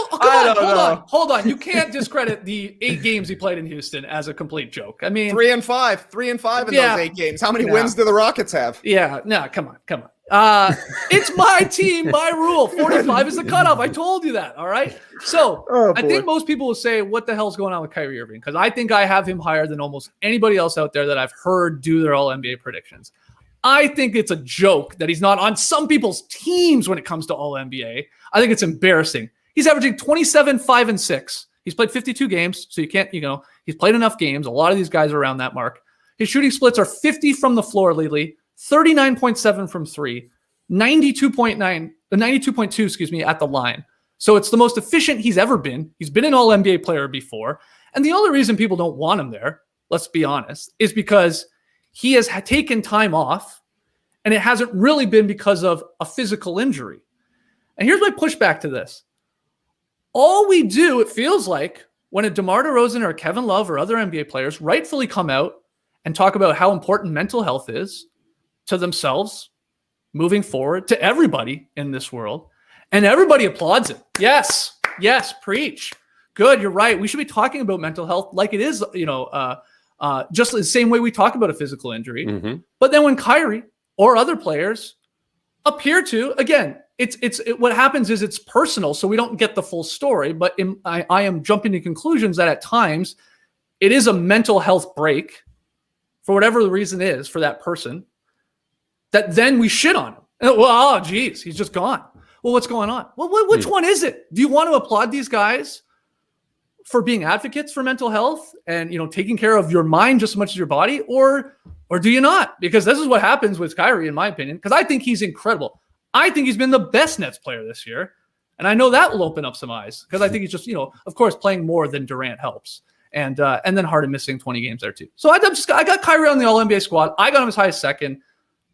hold on. You can't discredit the 8 games he played in Houston as a complete joke. I mean, 3 and 5 in those 8 games. How many wins do the Rockets have? Yeah, no, come on. It's my team, my rule. 45 is the cutoff. I told you that. All right. So I think most people will say, what the hell's going on with Kyrie Irving? Because I think I have him higher than almost anybody else out there that I've heard do their All NBA predictions. I think it's a joke that he's not on some people's teams when it comes to All NBA. I think it's embarrassing. He's averaging 27, 5, and 6. He's played 52 games, so you can't, he's played enough games. A lot of these guys are around that mark. His shooting splits are 50 from the floor lately, 39.7 from 3, 92.2, at the line. So it's the most efficient he's ever been. He's been an All-NBA player before. And the only reason people don't want him there, let's be honest, is because he has taken time off, and it hasn't really been because of a physical injury. And here's my pushback to this. All we do, it feels like, when a DeMar DeRozan or Kevin Love or other NBA players rightfully come out and talk about how important mental health is to themselves, moving forward, to everybody in this world, and everybody applauds it. Yes, preach. Good, you're right. We should be talking about mental health like it is, just the same way we talk about a physical injury. Mm-hmm. But then when Kyrie or other players appear to, again, what happens is it's personal, so we don't get the full story. But I am jumping to conclusions that at times it is a mental health break for whatever the reason is for that person, that then we shit on him. Well, geez, he's just gone. Well, what's going on? Well, which one is it? Do you want to applaud these guys for being advocates for mental health and, taking care of your mind just as much as your body, or do you not? Because this is what happens with Kyrie, in my opinion, because I think he's incredible. I think he's been the best Nets player this year. And I know that will open up some eyes because I think he's just, of course, playing more than Durant helps. And then Harden missing 20 games there too. So I got Kyrie on the All-NBA squad. I got him as high as second.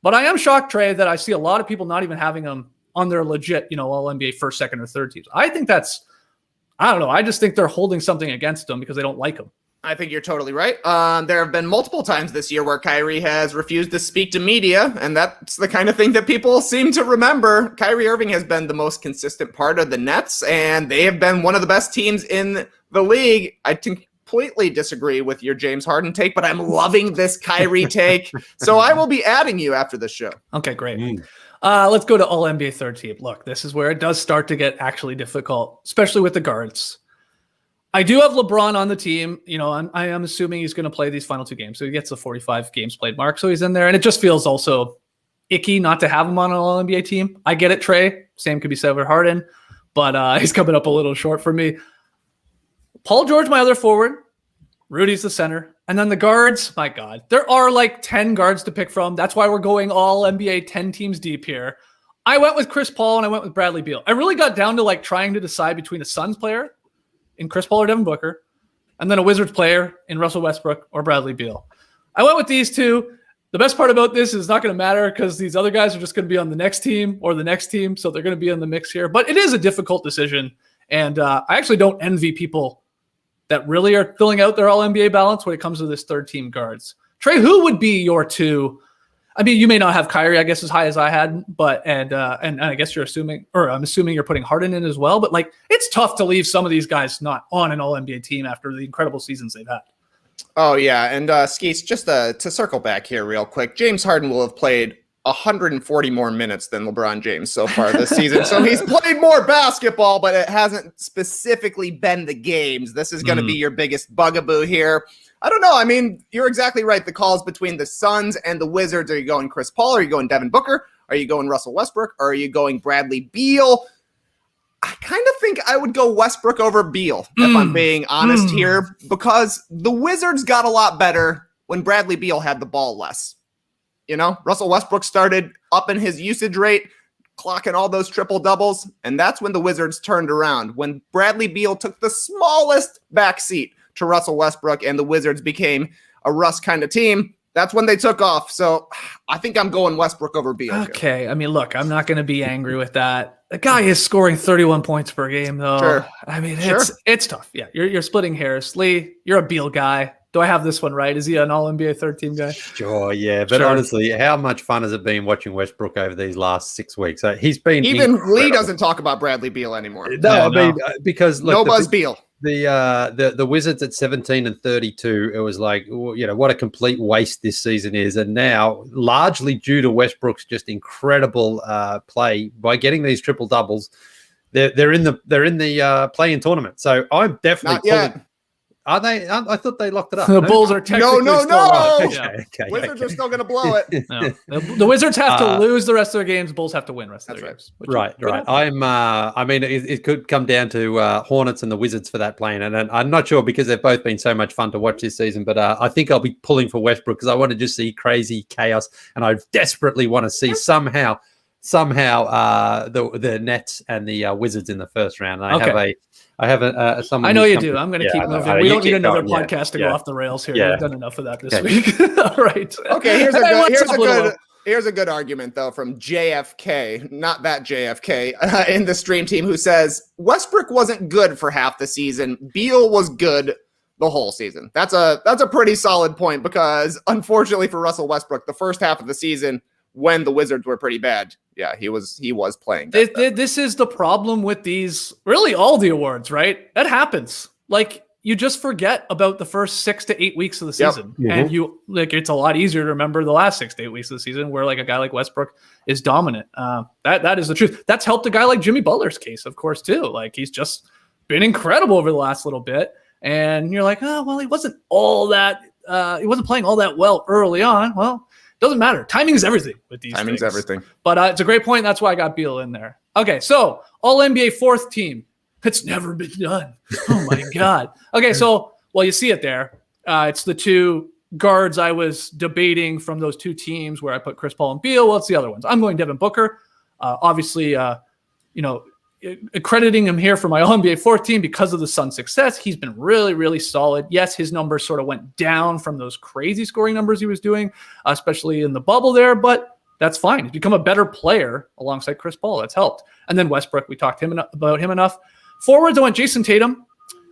But I am shocked, Trey, that I see a lot of people not even having him on their legit, All-NBA first, second, or third teams. I think I don't know. I just think they're holding something against him because they don't like him. I think you're totally right. There have been multiple times this year where Kyrie has refused to speak to media, and that's the kind of thing that people seem to remember. Kyrie Irving has been the most consistent part of the Nets, and they have been one of the best teams in the league. I completely disagree with your James Harden take, but I'm loving this Kyrie take. So I will be adding you after this show. Okay, great. Let's go to All-NBA third team. Look, this is where it does start to get actually difficult, especially with the guards. I do have LeBron on the team. I am assuming he's going to play these final 2 games. So he gets the 45 games played mark. So he's in there. And it just feels also icky not to have him on an All-NBA team. I get it, Trey. Same could be said with Harden. But he's coming up a little short for me. Paul George, my other forward. Rudy's the center. And then the guards, my God. There are like 10 guards to pick from. That's why we're going All-NBA 10 teams deep here. I went with Chris Paul and I went with Bradley Beal. I really got down to like trying to decide between a Suns player in Chris Paul or Devin Booker, and then a Wizards player in Russell Westbrook or Bradley Beal. I went with these two. The best part about this is not going to matter because these other guys are just going to be on the next team or the next team, so they're going to be in the mix here. But it is a difficult decision, and I actually don't envy people that really are filling out their All-NBA balance when it comes to this third-team guards. Trey, who would be your two? I mean, you may not have Kyrie, I guess, as high as I had, but and I guess you're assuming, or I'm assuming you're putting Harden in as well. But like, it's tough to leave some of these guys not on an All-NBA team after the incredible seasons they've had. Oh yeah, and Skeets, just to circle back here real quick, James Harden will have played 140 more minutes than LeBron James so far this season. So he's played more basketball, but it hasn't specifically been the games. This is going to be your biggest bugaboo here. I don't know. I mean, you're exactly right. The calls between the Suns and the Wizards. Are you going Chris Paul? Are you going Devin Booker? Are you going Russell Westbrook? Or are you going Bradley Beal? I kind of think I would go Westbrook over Beal, if I'm being honest here, because the Wizards got a lot better when Bradley Beal had the ball less. Russell Westbrook started up in his usage rate, clocking all those triple doubles, and that's when the Wizards turned around. When Bradley Beal took the smallest backseat to Russell Westbrook and the Wizards became a Russ kind of team, that's when they took off. So I think I'm going Westbrook over Beal. Okay. I mean, look, I'm not going to be angry with that. The guy is scoring 31 points per game, though. Sure. I mean, it's tough. Yeah, you're splitting hairs. Lee, you're a Beal guy. Do I have this one right? Is he an All-NBA third-team guy? Sure, yeah. But honestly, how much fun has it been watching Westbrook over these last 6 weeks? He's been even incredible. Lee doesn't talk about Bradley Beal anymore. No, I mean, because look, no buzz Beal. The Wizards at 17 and 32, it was like, what a complete waste this season is. And now, largely due to Westbrook's just incredible play by getting these triple doubles, they're in the play-in tournament. So I'm definitely not yet. Are they? I thought they locked it up. The Bulls are technically no. Okay, Wizards are still going to blow it. No. The Wizards have to lose the rest of their games. Bulls have to win the rest of their games. Right. I mean, it could come down to Hornets and the Wizards for that plan, and I'm not sure because they've both been so much fun to watch this season. But I think I'll be pulling for Westbrook because I want to just see crazy chaos, and I desperately want to see somehow the Nets and the Wizards in the first round. And I have someone. I know you do. I'm going to keep moving. We don't need another podcast to go off the rails here. We've done enough of that this week. All right. Okay. Here's a good argument though from JFK, not that JFK, in the stream team, who says Westbrook wasn't good for half the season. Beal was good the whole season. That's a pretty solid point because unfortunately for Russell Westbrook, the first half of the season when the Wizards were pretty bad, yeah, he was playing. This is the problem with these, really all the awards, right? That happens. Like you just forget about the first 6 to 8 weeks of the season, and it's a lot easier to remember the last 6 to 8 weeks of the season where like a guy like Westbrook is dominant. That is the truth. That's helped a guy like Jimmy Butler's case, of course, too. Like he's just been incredible over the last little bit, and you're like, oh well, he wasn't all that. He wasn't playing all that well early on. Well. Doesn't matter. Timing is everything with these Timing's things. Everything. But it's a great point. That's why I got Beal in there. Okay, so All-NBA fourth team. It's never been done. Oh, my God. Okay, so, you see it there. It's the two guards I was debating from those two teams where I put Chris Paul and Beal. Well, it's the other ones. I'm going Devin Booker. Obviously, accrediting him here for my All-NBA 4th team because of the Suns' success. He's been really, really solid. Yes, his numbers sort of went down from those crazy scoring numbers he was doing, especially in the bubble there, but that's fine. He's become a better player alongside Chris Paul. That's helped. And then Westbrook, we talked about him enough. Forwards, I went Jason Tatum,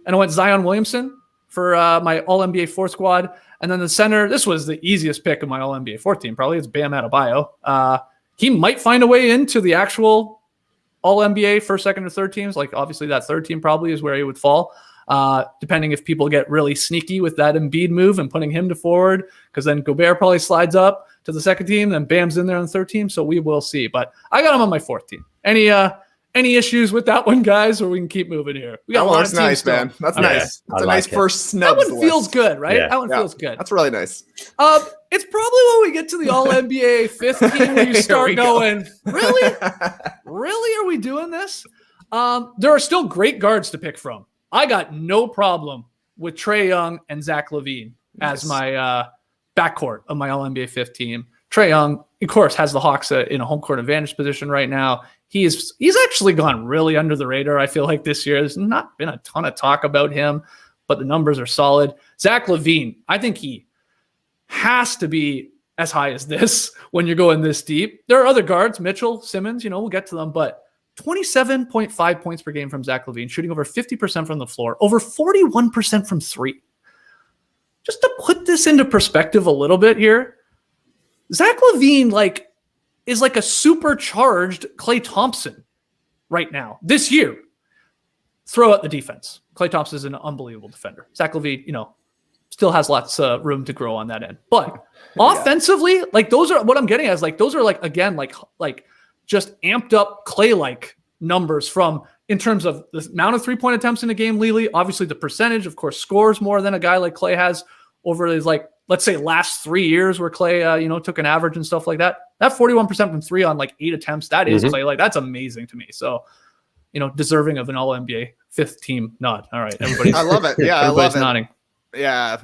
and I went Zion Williamson for my All-NBA 4th squad. And then the center, this was the easiest pick of my All-NBA 4th team. Probably it's Bam Adebayo. He might find a way into the actual All-NBA first, second, or third teams. Like, obviously, that third team probably is where he would fall, depending if people get really sneaky with that Embiid move and putting him to forward, because then Gobert probably slides up to the second team, then Bam's in there on the third team. So we will see. But I got him on my 4th team. Any issues with that one, guys, or we can keep moving here? We got that one's nice, still. Man. That's nice. That's a nice first Snubs. That one feels good, right? That one feels good. That's really nice. It's probably when we get to the All-NBA 5th team where you start going, really? Really? Are we doing this? There are still great guards to pick from. I got no problem with Trae Young and Zach LaVine as my backcourt of my All-NBA 5th team. Trae Young, of course, has the Hawks in a home court advantage position right now. He's actually gone really under the radar, I feel like, this year. There's not been a ton of talk about him, but the numbers are solid. Zach LaVine, I think he has to be as high as this when you're going this deep. There are other guards, Mitchell, Simmons, we'll get to them, but 27.5 points per game from Zach LaVine, shooting over 50% from the floor, over 41% from three. Just to put this into perspective a little bit here, Zach LaVine, is like a supercharged Klay Thompson right now, this year. Throw out the defense. Klay Thompson is an unbelievable defender. Zach LaVine, still has lots of room to grow on that end. But offensively, those are what I'm getting at is those are again, just amped up Klay-like numbers from in terms of the amount of 3-point attempts in a game, Lily. Obviously the percentage, of course, scores more than a guy like Klay has over his let's say last 3 years where Klay, took an average and stuff like that. That 41% from three on 8 attempts, that is Klay. That's amazing to me. So, deserving of an All-NBA 5th team nod. All right, everybody. I love it. Yeah, everybody's I love nodding. it. Yeah,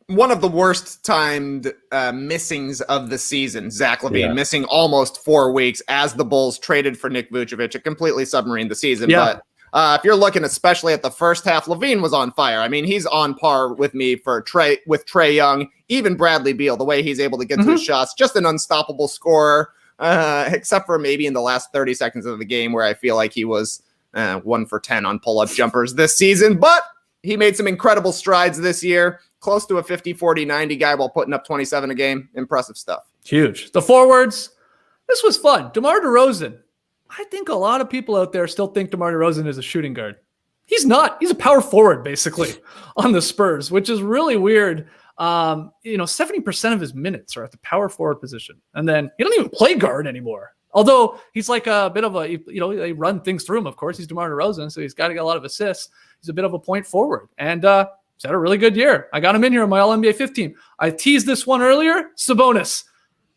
one of the worst timed missings of the season. Zach LaVine missing almost 4 weeks as the Bulls traded for Nick Vucevic. It completely submarined the season. Yeah. But if you're looking especially at the first half, LaVine was on fire. I mean, he's on par with me with Trae Young, even Bradley Beal, the way he's able to get to his shots, just an unstoppable scorer, except for maybe in the last 30 seconds of the game where I feel like he was 1 for 10 on pull-up jumpers this season. But he made some incredible strides this year, close to a 50, 40, 90 guy while putting up 27 a game. Impressive stuff. Huge. The forwards, this was fun. DeMar DeRozan. I think a lot of people out there still think DeMar DeRozan is a shooting guard. He's not. He's a power forward, basically, on the Spurs, which is really weird. 70% of his minutes are at the power forward position. And then he doesn't even play guard anymore. Although he's like a bit of a, they run things through him, of course. He's DeMar DeRozan, so he's got to get a lot of assists. He's a bit of a point forward. And he's had a really good year. I got him in here on my All-NBA 5th team. I teased this one earlier. Sabonis.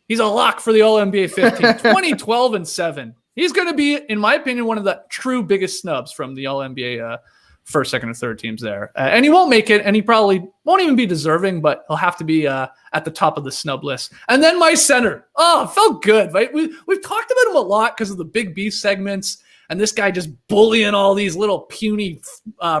He's a lock for the All-NBA 5th team. 20, 12, and 7. He's going to be, in my opinion, one of the true biggest snubs from the All-NBA first, second, and third teams there. And he won't make it, and he probably won't even be deserving, but he'll have to be at the top of the snub list. And then my center. Oh, it felt good, right? We've talked about him a lot because of the Big Beef segments, and this guy just bullying all these little puny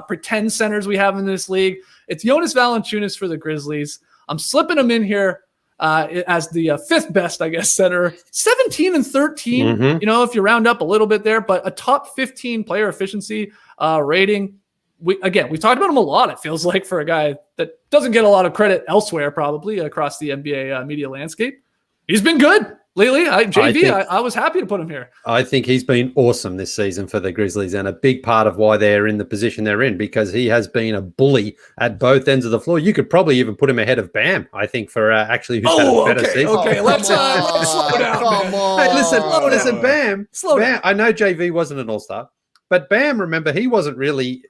pretend centers we have in this league. It's Jonas Valanciunas for the Grizzlies. I'm slipping him in here as the 5th best, I guess, center. 17 and 13, if you round up a little bit there, but a top 15 player efficiency rating. We've talked about him a lot, it feels like, for a guy that doesn't get a lot of credit elsewhere, probably across the NBA media landscape. He's been good lately. I was happy to put him here. I think he's been awesome this season for the Grizzlies, and a big part of why they're in the position they're in, because he has been a bully at both ends of the floor. You could probably even put him ahead of Bam, I think, for actually who's had a better season. Okay, let's slow down. Come on. Hey, listen, Bam. Slow down. I know JV wasn't an all-star, but Bam, remember, he wasn't really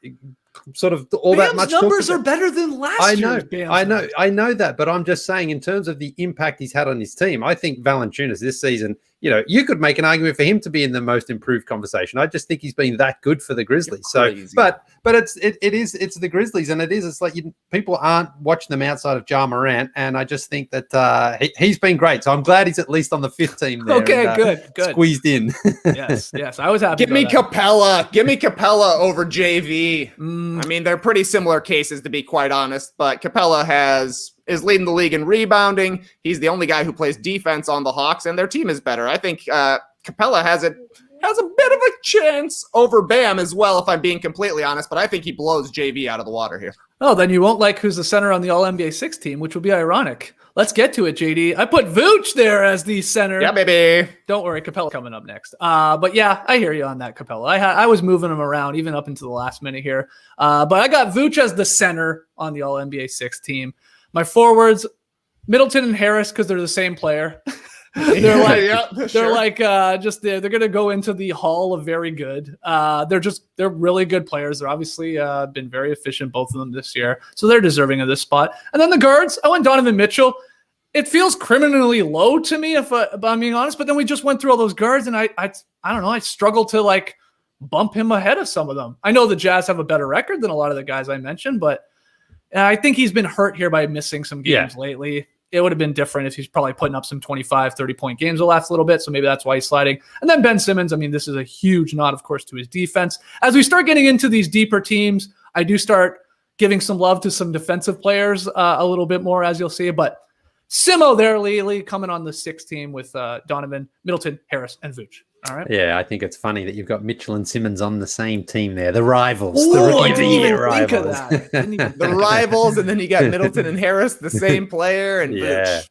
sort of all Bam's that much. Numbers are better than last year. I know that, but I'm just saying, in terms of the impact he's had on his team, I think Valanciunas this season you could make an argument for him to be in the most improved conversation. I just think he's been that good for the Grizzlies. So, but it's the Grizzlies, and it's like people aren't watching them outside of Ja Morant, and I just think that he's been great. So I'm glad he's at least on the 5th team there. Okay, and, good. Squeezed in. Yes. I was happy. Give me Capela over JV. I mean, they're pretty similar cases, to be quite honest, but Capela is leading the league in rebounding. He's the only guy who plays defense on the Hawks, and their team is better. I think Capela has a bit of a chance over Bam as well, if I'm being completely honest, but I think he blows JV out of the water here. Oh, then you won't like who's the center on the All-NBA 6 team, which will be ironic. Let's get to it, JD. I put Vooch there as the center. Yeah, baby. Don't worry, Capela coming up next. But yeah, I hear you on that, Capela. I was moving him around even up into the last minute here. But I got Vooch as the center on the All-NBA 6 team. My forwards, Middleton and Harris, because they're the same player. They're going to go into the Hall of Very Good. They're really good players. They're obviously been very efficient, both of them this year. So they're deserving of this spot. And then the guards, I went Donovan Mitchell. It feels criminally low to me, if I'm being honest, but then we just went through all those guards and I don't know. I struggle to like bump him ahead of some of them. I know the Jazz have a better record than a lot of the guys I mentioned, but I think he's been hurt here by missing some games lately. It would have been different if he's probably putting up some 25, 30-point games the last little bit, so maybe that's why he's sliding. And then Ben Simmons, I mean, this is a huge nod, of course, to his defense. As we start getting into these deeper teams, I do start giving some love to some defensive players a little bit more, as you'll see. But Simo there, Lee, coming on the 6th team with Donovan, Middleton, Harris, and Vooch. All right. Yeah, I think it's funny that you've got Mitchell and Simmons on the same team there. The rivals. Ooh, the I rookie didn't even rivals. think of that. The rivals, and then you got Middleton and Harris, the same player, and Vooch.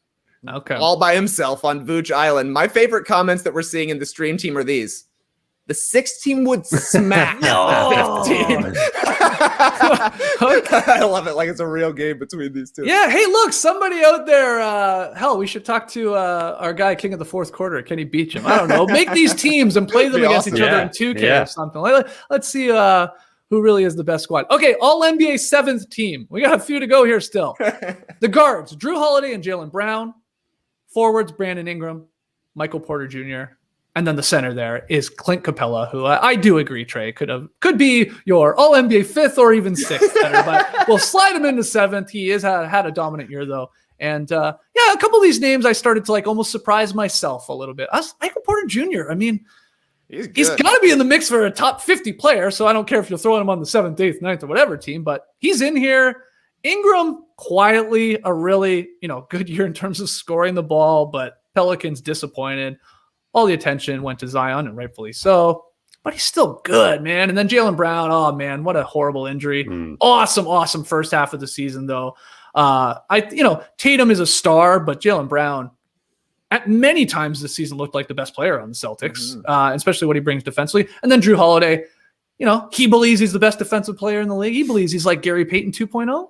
Okay. All by himself on Vooch Island. My favorite comments that we're seeing in the stream team are these. The 6th team would smack the 5th team. I love it. Like it's a real game between these two. Yeah. Hey, look, somebody out there. Hell, we should talk to our guy, King of the 4th Quarter, Kenny Beecham. I don't know. Make these teams and play them against each other in 2K or something. Let's see who really is the best squad. Okay, All-NBA 7th team. We got a few to go here still. The guards, Drew Holiday and Jaylen Brown. Forwards, Brandon Ingram, Michael Porter Jr., and then the center there is Clint Capela, who I do agree, Trey, could be your All-NBA 5th or even 6th center, but we'll slide him into 7th. He has had a dominant year, though. And, a couple of these names I started to, like, almost surprise myself a little bit. Michael Porter Jr., I mean, he's got to be in the mix for a top 50 player, so I don't care if you're throwing him on the 7th, 8th, 9th, or whatever team, but he's in here. Ingram, quietly a really, good year in terms of scoring the ball, but Pelicans disappointed. All the attention went to Zion, and rightfully so, but he's still good, man. And then Jaylen Brown, oh man, what a horrible injury. Awesome first half of the season, though. Tatum is a star, but Jaylen Brown, at many times this season, looked like the best player on the Celtics, especially what he brings defensively. And then Drew Holiday, he believes he's the best defensive player in the league. He believes he's like Gary Payton 2.0.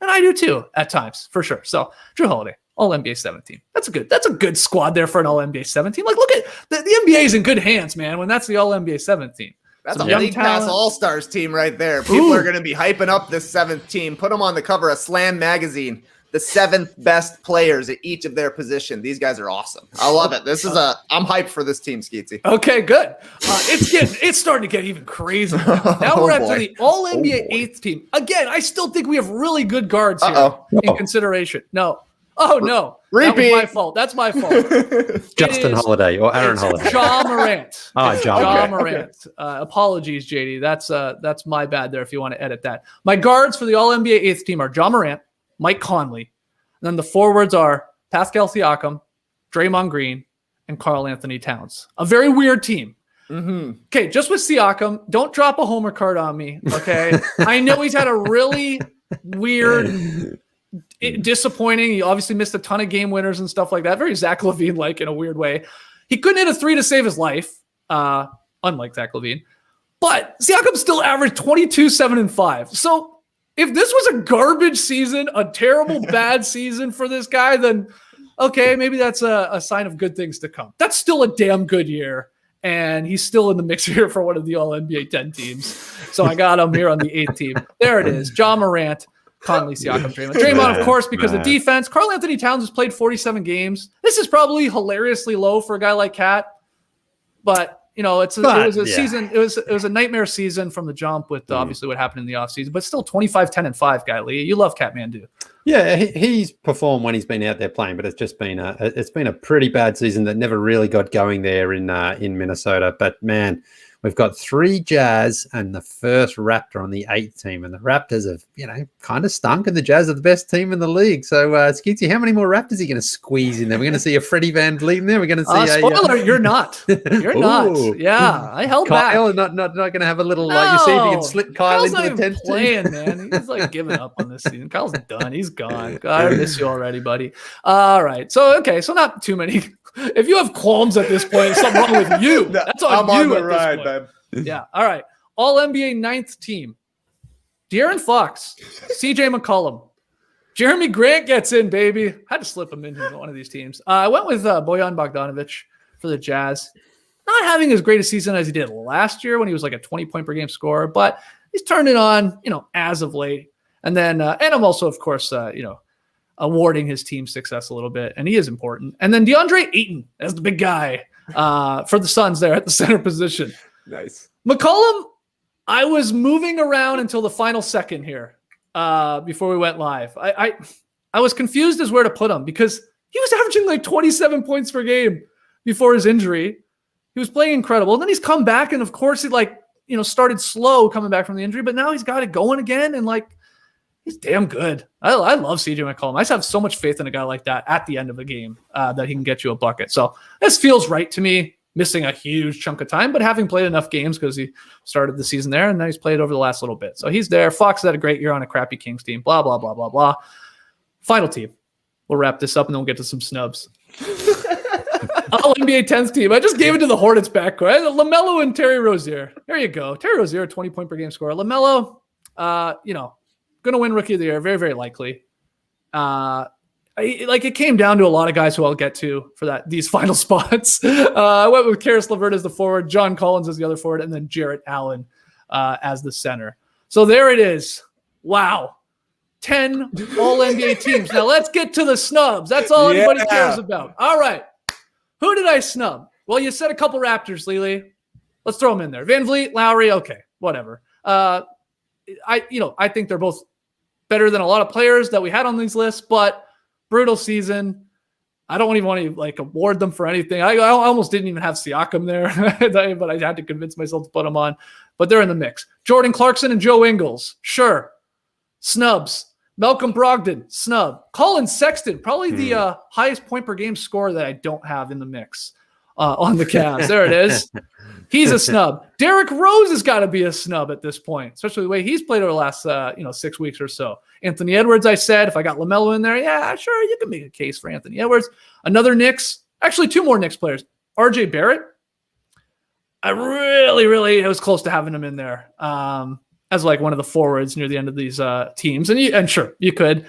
And I do too, at times, for sure. So Drew Holiday, All-NBA 7th team. That's a good squad there for an All-NBA 7th team. Like, look at the NBA is in good hands, man, when that's the All-NBA 7th team. That's a League Pass All-Stars team right there. People are going to be hyping up this 7th team. Put them on the cover of Slam magazine. The 7th best players at each of their position. These guys are awesome. I love it. I'm hyped for this team, Skeetsy. Okay, good. It's starting to get even crazier. Now we're up to the All-NBA 8th team. Again, I still think we have really good guards here in consideration. No. Oh, no. Repeat. That's my fault. Justin Holiday or Aaron Holiday. Ja Morant. Ja Morant. Apologies, JD. That's my bad there if you want to edit that. My guards for the All-NBA 8th team are Ja Morant, Mike Conley. And then the forwards are Pascal Siakam, Draymond Green, and Karl Anthony Towns. A very weird team. Okay, just with Siakam, don't drop a homer card on me, okay? I know he's had a really weird, disappointing. He obviously missed a ton of game winners and stuff like that. Very Zach LaVine-like in a weird way. He couldn't hit a 3 to save his life, unlike Zach LaVine. But Siakam still averaged 22, 7, and 5. So if this was a garbage season, a terrible bad season for this guy, then okay, maybe that's a sign of good things to come. That's still a damn good year, and he's still in the mix here for one of the All-NBA 10 teams. So I got him here on the 8th team. There it is. Ja Morant, Conley, Siakam, Draymond. Draymond, of course, because of defense. Karl Anthony Towns has played 47 games. This is probably hilariously low for a guy like Cat, but it was a season. It was a nightmare season from the jump with obviously what happened in the offseason, but still 25, 10, and 5 guy, Lee. You love Catmandu. Yeah, he's performed when he's been out there playing, but it's just been a pretty bad season that never really got going there in Minnesota. But man, we've got 3 Jazz and the first Raptor on the 8th team, and the Raptors have kind of stunk, and the Jazz are the best team in the league. So Skeetsy, how many more Raptors are you going to squeeze in there? We're going to see a Freddie Van Vliet in there. We're going to see spoiler. You're not. You're not. Yeah, I held Kyle, back. not going to have a little you see if you can slip Kyle Kyle's into the 10th playing, man. He's like giving up on this season. Kyle's done. He's gone. God, I miss you already, buddy. All right. So not too many. If you have qualms at this point, there's something wrong with you. That's on I'm you on the at ride, this man. point. Yeah. All right. All NBA 9th team. De'Aaron Fox, CJ McCollum. Jeremy Grant gets in, baby. Had to slip him in here on one of these teams. I went with Bojan Bogdanovic for the Jazz. Not having as great a season as he did last year when he was like a 20-point per game scorer, but he's turned it on, as of late. And then, and I'm also, of course, awarding his team success a little bit, and he is important. And then DeAndre Ayton as the big guy for the Suns there at the center position. Nice. McCollum, I was moving around until the final second here before we went live. I was confused as where to put him because he was averaging like 27 points per game before his injury. He was playing incredible. And then he's come back, and of course he started slow coming back from the injury, but now he's got it going again, and he's damn good. I love CJ McCollum. I just have so much faith in a guy like that at the end of a game that he can get you a bucket. So this feels right to me. Missing a huge chunk of time, but having played enough games because he started the season there, and now he's played over the last little bit. So he's there. Fox had a great year on a crappy Kings team. Blah, blah, blah, blah, blah. Final team. We'll wrap this up, and then we'll get to some snubs. All NBA 10th team. I just gave it to the Hornets backcourt. LaMelo and Terry Rozier. There you go. Terry Rozier, 20-point per game scorer. LaMelo, going to win Rookie of the Year. Very, very likely. It came down to a lot of guys who I'll get to for these final spots. I went with Karis LeVert as the forward, John Collins as the other forward, and then Jarrett Allen as the center. So there it is. Wow. 10 All-NBA teams. Now let's get to the snubs. That's all anybody cares about. All right. Who did I snub? Well, you said a couple Raptors, Lily. Let's throw them in there. Van Vliet, Lowry, okay, whatever. I think they're both better than a lot of players that we had on these lists, but brutal season. I don't even want to award them for anything. I almost didn't even have Siakam there, but I had to convince myself to put them on. But they're in the mix. Jordan Clarkson and Joe Ingles, sure. Snubs. Malcolm Brogdon, snub. Colin Sexton, probably the highest point per game scorer that I don't have in the mix on the Cavs. There it is. He's a snub. Derrick Rose has got to be a snub at this point, especially the way he's played over the last 6 weeks or so. Anthony Edwards, I said, if I got LaMelo in there, yeah, sure, you can make a case for Anthony Edwards. Another Knicks, actually 2 more Knicks players. RJ Barrett, I really was close to having him in there as one of the forwards near the end of these teams. And sure, you could.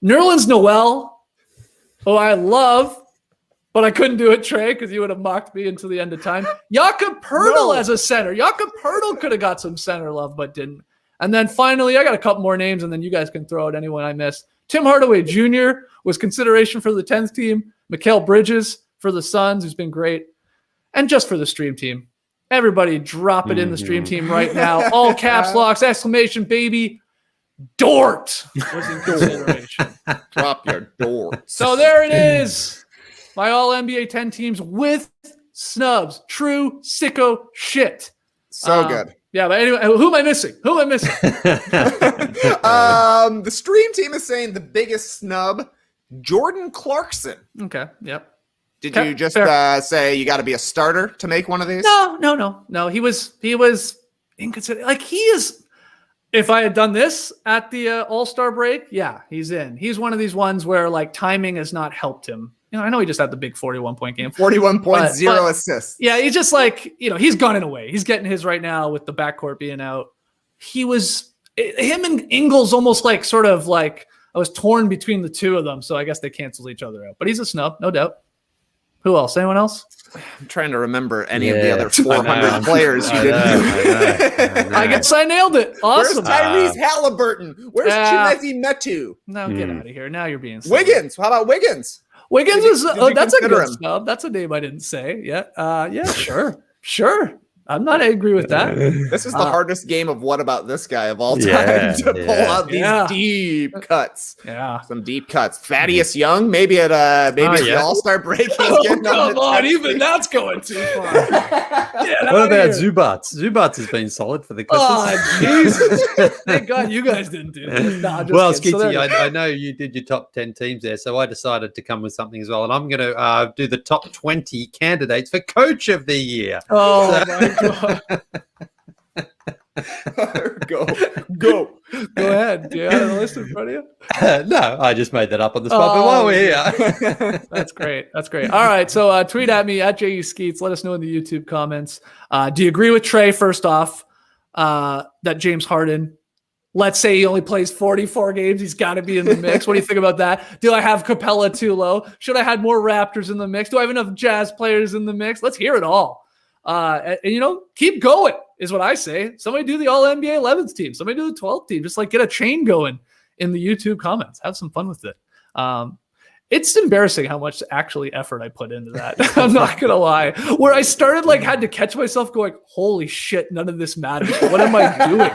Nerlens Noel, who I love, but I couldn't do it, Trey, because you would have mocked me until the end of time. Jakob Poeltl as a center. Jakob Poeltl could have got some center love, but didn't. And then finally, I got a couple more names, and then you guys can throw out anyone I missed. Tim Hardaway Jr. was consideration for the 10th team. Mikal Bridges for the Suns, who's been great. And just for the stream team. Everybody drop it in the stream team right now. All caps locks, exclamation, baby. Dort was in consideration. Drop your door. So there it is. My all NBA 10 teams with snubs. True sicko shit. So good. Yeah, but anyway, who am I missing? The stream team is saying the biggest snub, Jordan Clarkson. Okay, yep. Did you just say you got to be a starter to make one of these? No. He was inconsiderate. He is. If I had done this at the All-Star break, yeah, he's in. He's one of these ones where timing has not helped him. I know he just had the big 41-point game. 41 points, 0 assists. Yeah, he's just he's gunning away. He's getting his right now with the backcourt being out. Him and Ingles almost I was torn between the two of them, so I guess they canceled each other out. But he's a snub, no doubt. Who else? Anyone else? I'm trying to remember any of the Yeah, other I 400 know. players who I didn't know, do it. I guess I nailed it. Where's Awesome. Tyrese Halliburton? Where's Yeah. Chimezie Metu? Now get out of here. Now you're being silly. Wiggins. How about Wiggins? Wiggins Did you- is did you that's a consider good him? snub. That's a name I didn't say. Yeah. Sure. I'm not angry with that. This is the hardest game of what about this guy of all time Yeah, to pull out these Yeah. deep cuts. Yeah. Some deep cuts. Thaddeus Young, maybe at the yeah. All-Star break. He's Oh, getting come on. the Even that's going too far. Get What out about of here. Zubats? Zubats has been solid for the Clippers. Oh, Jesus. Thank God you guys didn't do this. Nah, just Well, kidding. So Skeetsy, there- I know you did your top 10 teams there, so I decided to come with something as well. And I'm going to do the top 20 candidates for Coach of the Year. Oh, my God. Go. Go ahead. Do you have the list in front of you? No, I just made that up on the spot. But while we're here, That's great. All right. So tweet at me at JU Skeets. Let us know in the YouTube comments. Do you agree with Trey, first off, that James Harden, let's say he only plays 44 games, he's got to be in the mix? What do you think about that? Do I have Capela too low? Should I have more Raptors in the mix? Do I have enough Jazz players in the mix? Let's hear it all. And keep going is what I say. Somebody do the All NBA 11th team. Somebody do the 12th team. Just like get a chain going in the YouTube comments. Have some fun with it. It's embarrassing how much actually effort I put into that. I'm not going to lie. Where I started, had to catch myself going, holy shit, none of this matters. What am I doing?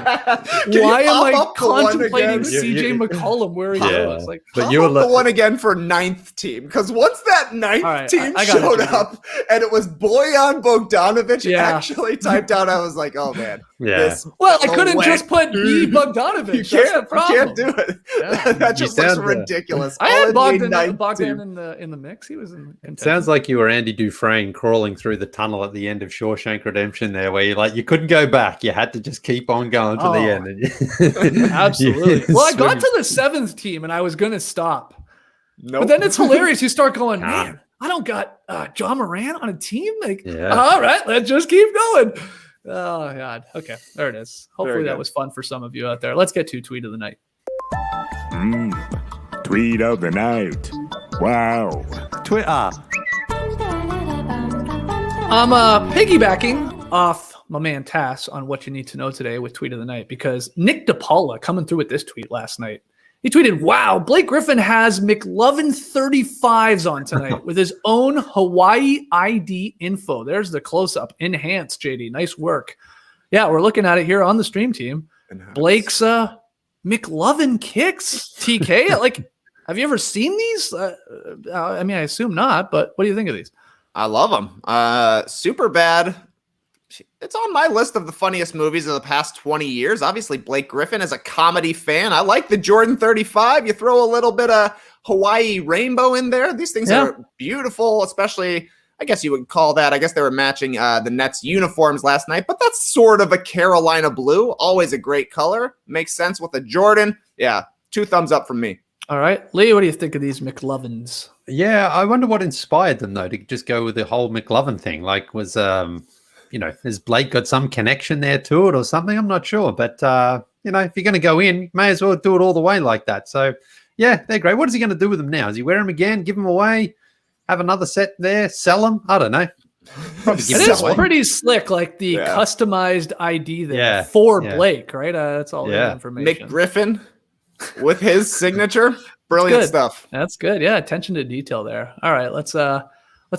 Why am I contemplating CJ McCollum where he goes? but You you were the one again for 9th team, because once that 9th team I got it, showed JD. up and it was Bojan Bogdanovic actually typed out, I was like, oh man. Yeah. Well, I couldn't wet just put B Bogdanovic. You can't do it. Yeah. That just looks sound, ridiculous. I had All NBA Bogdan 9th team. in the mix. He was in contention. Sounds like you were Andy Dufresne crawling through the tunnel at the end of Shawshank Redemption there, where you couldn't go back. You had to just keep on going to the end. Absolutely. Well, I got to the 7th team and I was going to stop. Nope. But then it's hilarious. You start going, man, I don't got John Moran on a team. All right, let's just keep going. Oh, God. Okay, there it is. Hopefully that was fun for some of you out there. Let's get to tweet of the night. Tweet of the night. Wow. Twitter. I'm piggybacking off my man Tass on what you need to know today with tweet of the night, because Nick DePaula coming through with this tweet last night. He tweeted, wow, Blake Griffin has McLovin 35s on tonight with his own Hawaii ID info. There's the close-up. Enhanced, JD. Nice work. Yeah, we're looking at it here on the stream team. Blake's McLovin kicks. TK, have you ever seen these? I assume not, but what do you think of these? I love them. Super bad. It's on my list of the funniest movies of the past 20 years. Obviously, Blake Griffin is a comedy fan. I like the Jordan 35. You throw a little bit of Hawaii rainbow in there. These things are beautiful, especially, I guess you would call that. I guess they were matching the Nets uniforms last night, but that's sort of a Carolina blue. Always a great color. Makes sense with a Jordan. Yeah, 2 thumbs up from me. All right. Lee, what do you think of these McLovins? Yeah, I wonder what inspired them, though, to just go with the whole McLovin thing. Has Blake got some connection there to it or something? I'm not sure. But, if you're going to go in, may as well do it all the way like that. So, yeah, they're great. What is he going to do with them now? Does he wear them again, give them away, have another set there, sell them? I don't know. Probably give It them is away. pretty slick, like the customized ID there for Blake, right? That's all the information. Mick Griffin with his signature. Brilliant stuff. That's good. Yeah, attention to detail there. All right, let's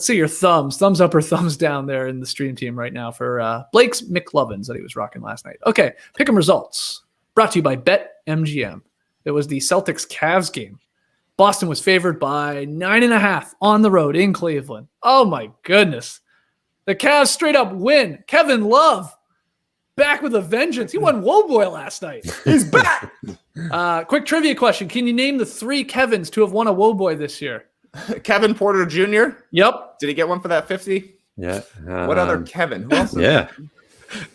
see your thumbs up or thumbs down there in the stream team right now for Blake's McLovins that he was rocking last night. Okay, pick 'em results. Brought to you by BetMGM. It was the Celtics-Cavs game. Boston was favored by 9.5 on the road in Cleveland. Oh my goodness. The Cavs straight up win. Kevin Love back with a vengeance. He won Whoa Boy last night. He's back. Quick trivia question. Can you name the 3 Kevins to have won a Whoa Boy this year? Kevin Porter Jr. Yep. Did he get one for that 50? Yeah. What other Kevin? Who else? Yeah.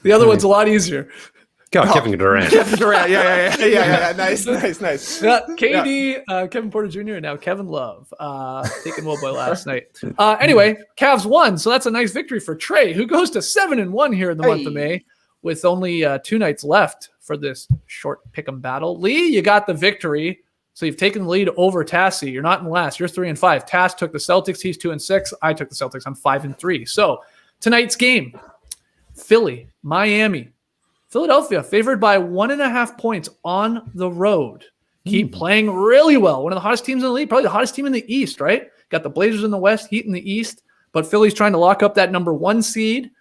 The other one's a lot easier. Kevin Durant. Kevin Durant. Yeah. Nice. Yeah, KD, Kevin Porter Jr., and now Kevin Love taking Whoa Boy last night. Anyway, Cavs won, so that's a nice victory for Trey, who goes to 7-1 here in the month of May with only 2 nights left for this short pick'em battle. Lee, you got the victory. So you've taken the lead over Tassie. You're not in last. You're 3-5. Tass took the Celtics. He's 2-6. I took the Celtics. I'm 5-3. So tonight's game, Philly, Miami, Philadelphia, favored by 1.5 points on the road. Keep playing really well. One of the hottest teams in the league, probably the hottest team in the East, right? Got the Blazers in the West, Heat in the East, but Philly's trying to lock up that number 1 seed.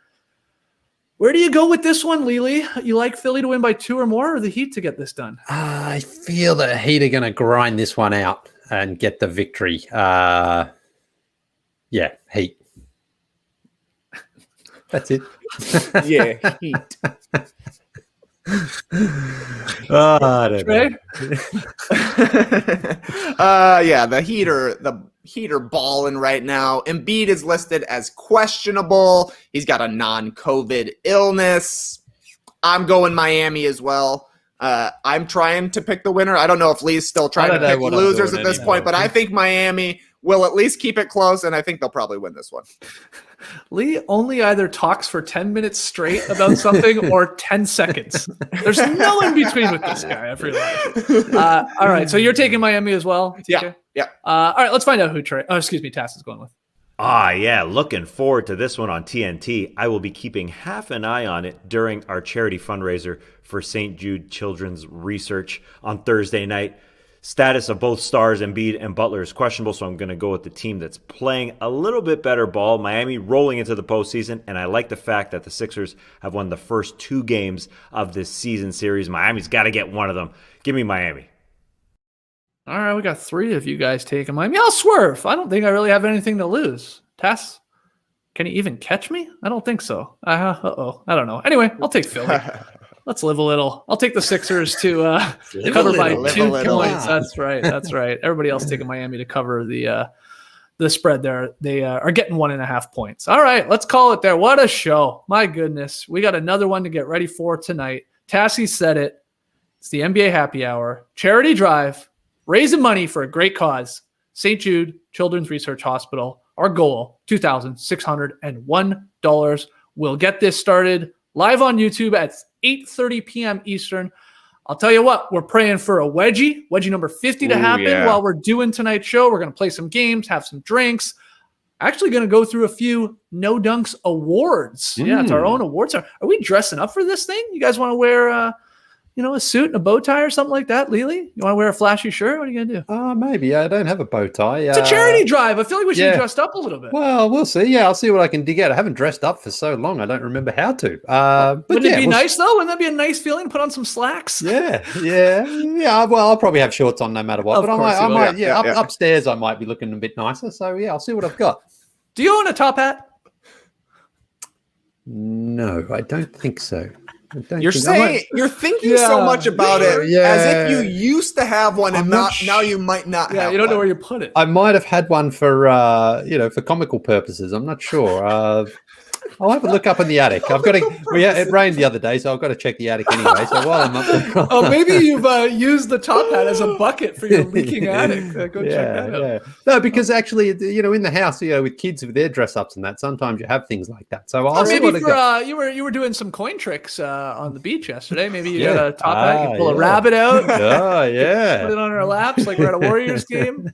Where do you go with this one, Lily? You like Philly to win by 2 or more, or the Heat to get this done? I feel the Heat are going to grind this one out and get the victory. Yeah, Heat. That's it. Yeah, Heat. I don't know. Yeah, the Heat are balling right now. Embiid is listed as questionable. He's got a non-COVID illness. I'm going Miami as well. I'm trying to pick the winner. I don't know if Lee's still trying to pick losers at this point, but I think Miami will at least keep it close, and I think they'll probably win this one. Lee only either talks for 10 minutes straight about something or 10 seconds. There's no in between with this guy, I've realized. All right, so you're taking Miami as well? TK? Yeah. All right, let's find out who Tass is going with. Yeah, looking forward to this one on TNT. I will be keeping half an eye on it during our charity fundraiser for St. Jude Children's Research on Thursday night. Status of both stars, Embiid and Butler, is questionable, so I'm going to go with the team that's playing a little bit better ball. Miami rolling into the postseason, and I like the fact that the Sixers have won the first 2 games of this season series. Miami's got to get one of them. Give me Miami. All right, we got 3 of you guys taking Miami. I'll swerve. I don't think I really have anything to lose. Tass, can he even catch me? I don't think so. I don't know. Anyway, I'll take Philly. Let's live a little. I'll take the Sixers to cover by 2 points. That's right. Everybody else taking Miami to cover the spread there. They are getting 1.5 points. All right, let's call it there. What a show. My goodness. We got another one to get ready for tonight. Tassie said it. It's the NBA Happy Hour. Charity drive. Raising money for a great cause. St. Jude Children's Research Hospital. Our goal, $2,601. We'll get this started live on YouTube at 8:30 p.m. Eastern. I'll tell you what, we're praying for a wedgie number 50 to happen while we're doing tonight's show. We're going to play some games, have some drinks. Actually going to go through a few No Dunks awards. Yeah, it's our own awards. Are we dressing up for this thing? You guys want to wear a suit and a bow tie or something like that, Lily? You want to wear a flashy shirt? What are you going to do? Maybe. I don't have a bow tie. It's a charity drive. I feel like we should be dressed up a little bit. Well, we'll see. Yeah, I'll see what I can dig out. I haven't dressed up for so long. I don't remember how to. Wouldn't it be nice, though? Wouldn't that be a nice feeling? Put on some slacks? Yeah. Well, I'll probably have shorts on no matter what. Upstairs, I might be looking a bit nicer. So, yeah, I'll see what I've got. Do you own a top hat? No, I don't think so. You're thinking so much about it as if you used to have one and now you might not have you don't know where you put it. I might have had one for for comical purposes. I'm not sure. I'll have a look up in the attic. It rained the other day, so I've got to check the attic anyway. So while I'm up there, maybe you've used the top hat as a bucket for your leaking attic. Go check that out. Yeah. No, because actually, in the house, with kids with their dress ups and that, sometimes you have things like that. So I'll see what you were doing some coin tricks on the beach yesterday. Maybe you got a top hat. You pull a rabbit out. Oh yeah. Put it on our laps like we're at a Warriors game.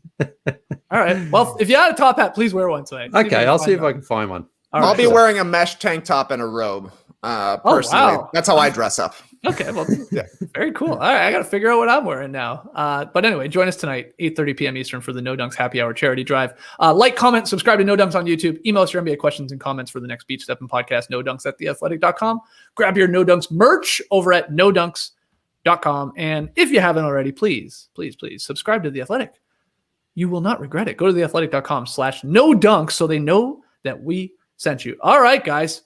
All right. Well, if you had a top hat, please wear one tonight. Okay, I'll see if I can find one. I'll be wearing a mesh tank top and a robe. Personally, that's how I dress up. Okay, well, very cool. All right, I got to figure out what I'm wearing now. But anyway, join us tonight, 8:30 p.m. Eastern for the No Dunks Happy Hour charity drive. Like, comment, subscribe to No Dunks on YouTube. Email us your NBA questions and comments for the next Beach Steppin' podcast, nodunks@theathletic.com. Grab your No Dunks merch over at nodunks.com. And if you haven't already, please subscribe to The Athletic. You will not regret it. Go to theathletic.com/nodunks so they know that we sent you. All right, guys.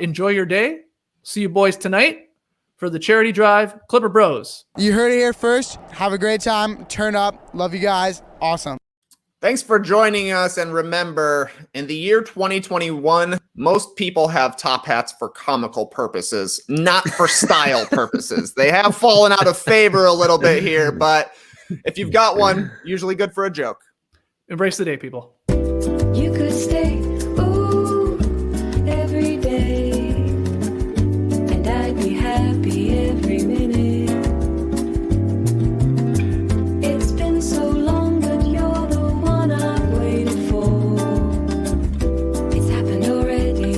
Enjoy your day. See you boys tonight for the charity drive. Clipper Bros. You heard it here first. Have a great time. Turn up. Love you guys. Awesome. Thanks for joining us. And remember, in the year 2021, most people have top hats for comical purposes, not for style purposes. They have fallen out of favor a little bit here, but if you've got one, usually good for a joke. Embrace the day, people. You could stay